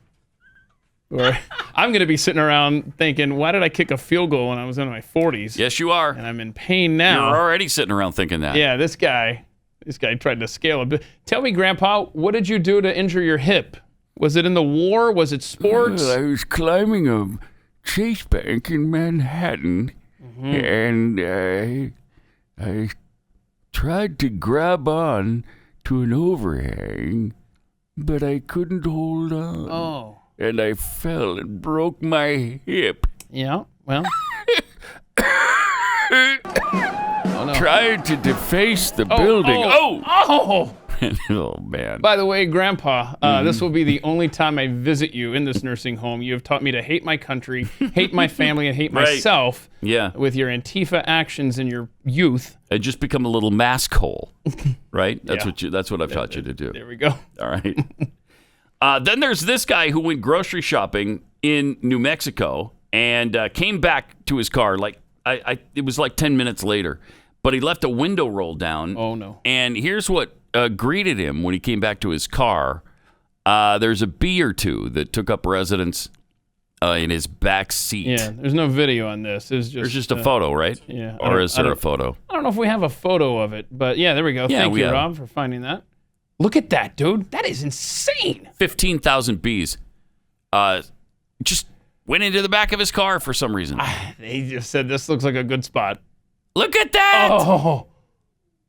Or I'm going to be sitting around thinking, why did I kick a field goal when I was in my 40s? Yes, you are. And I'm in pain now. You're already sitting around thinking that. Yeah, this guy tried to scale a bit. Tell me, Grandpa, what did you do to injure your hip? Was it in the war? Was it sports? I was climbing a Chase Bank in Manhattan, and I tried to grab on to an overhang, but I couldn't hold on. Oh. And I fell and broke my hip. Yeah, well. Oh, no. Tried to deface the building. Oh! Oh, man. By the way, Grandpa, this will be the only time I visit you in this nursing home. You have taught me to hate my country, hate my family, and hate myself. Yeah. With your Antifa actions in your youth. I just become a little mask hole, right? That's what I've taught you to do. There we go. All right. Then there's this guy who went grocery shopping in New Mexico and came back to his car. It was like 10 minutes later, but he left a window roll down. Oh, no. And here's what greeted him when he came back to his car. There's a bee or two that took up residence in his back seat. Yeah, there's no video on this. There's just a photo, right? Yeah. Or is there a photo? I don't know if we have a photo of it, but yeah, there we go. Yeah, Thank you, Rob, for finding that. Look at that, dude. That is insane. 15,000 bees just went into the back of his car for some reason. They just said this looks like a good spot. Look at that.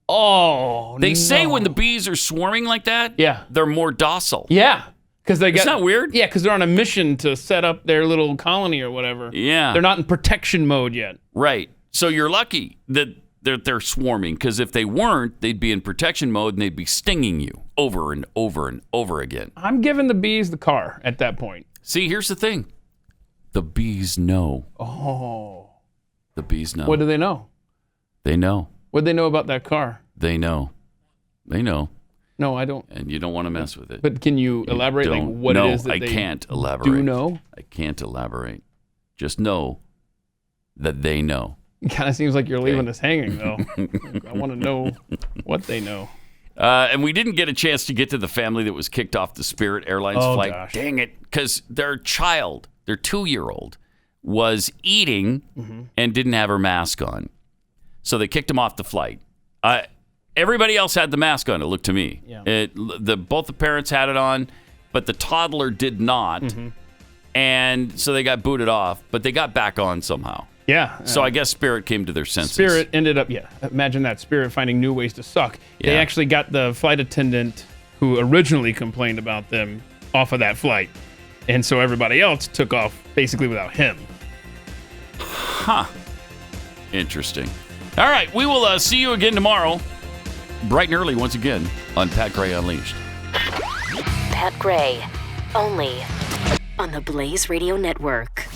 Oh, they say when the bees are swarming like that, they're more docile. Yeah. Because they Isn't that weird? Yeah, because they're on a mission to set up their little colony or whatever. Yeah. They're not in protection mode yet. Right. So you're lucky that they're swarming, because if they weren't, they'd be in protection mode and they'd be stinging you over and over and over again. I'm giving the bees the car at that point. See, here's the thing. The bees know. Oh. The bees know. What do they know? They know. What do they know about that car? They know. They know. No, I don't. And you don't want to mess with it. But can you elaborate what it is that they can't elaborate. do know? I can't elaborate. Just know that they know. It kind of seems like you're leaving us hanging, though. I want to know what they know. And we didn't get a chance to get to the family that was kicked off the Spirit Airlines flight. Gosh. Dang it. Because their child, their 2-year-old, was eating and didn't have her mask on. So they kicked him off the flight. Everybody else had the mask on, it looked to me. Yeah. Both the parents had it on, but the toddler did not. And so they got booted off, but they got back on somehow. Yeah. So I guess Spirit came to their senses. Spirit ended up, imagine that, Spirit finding new ways to suck. Yeah. They actually got the flight attendant who originally complained about them off of that flight. And so everybody else took off basically without him. Huh. Interesting. All right, we will see you again tomorrow, bright and early once again, on Pat Gray Unleashed. Pat Gray, only on the Blaze Radio Network.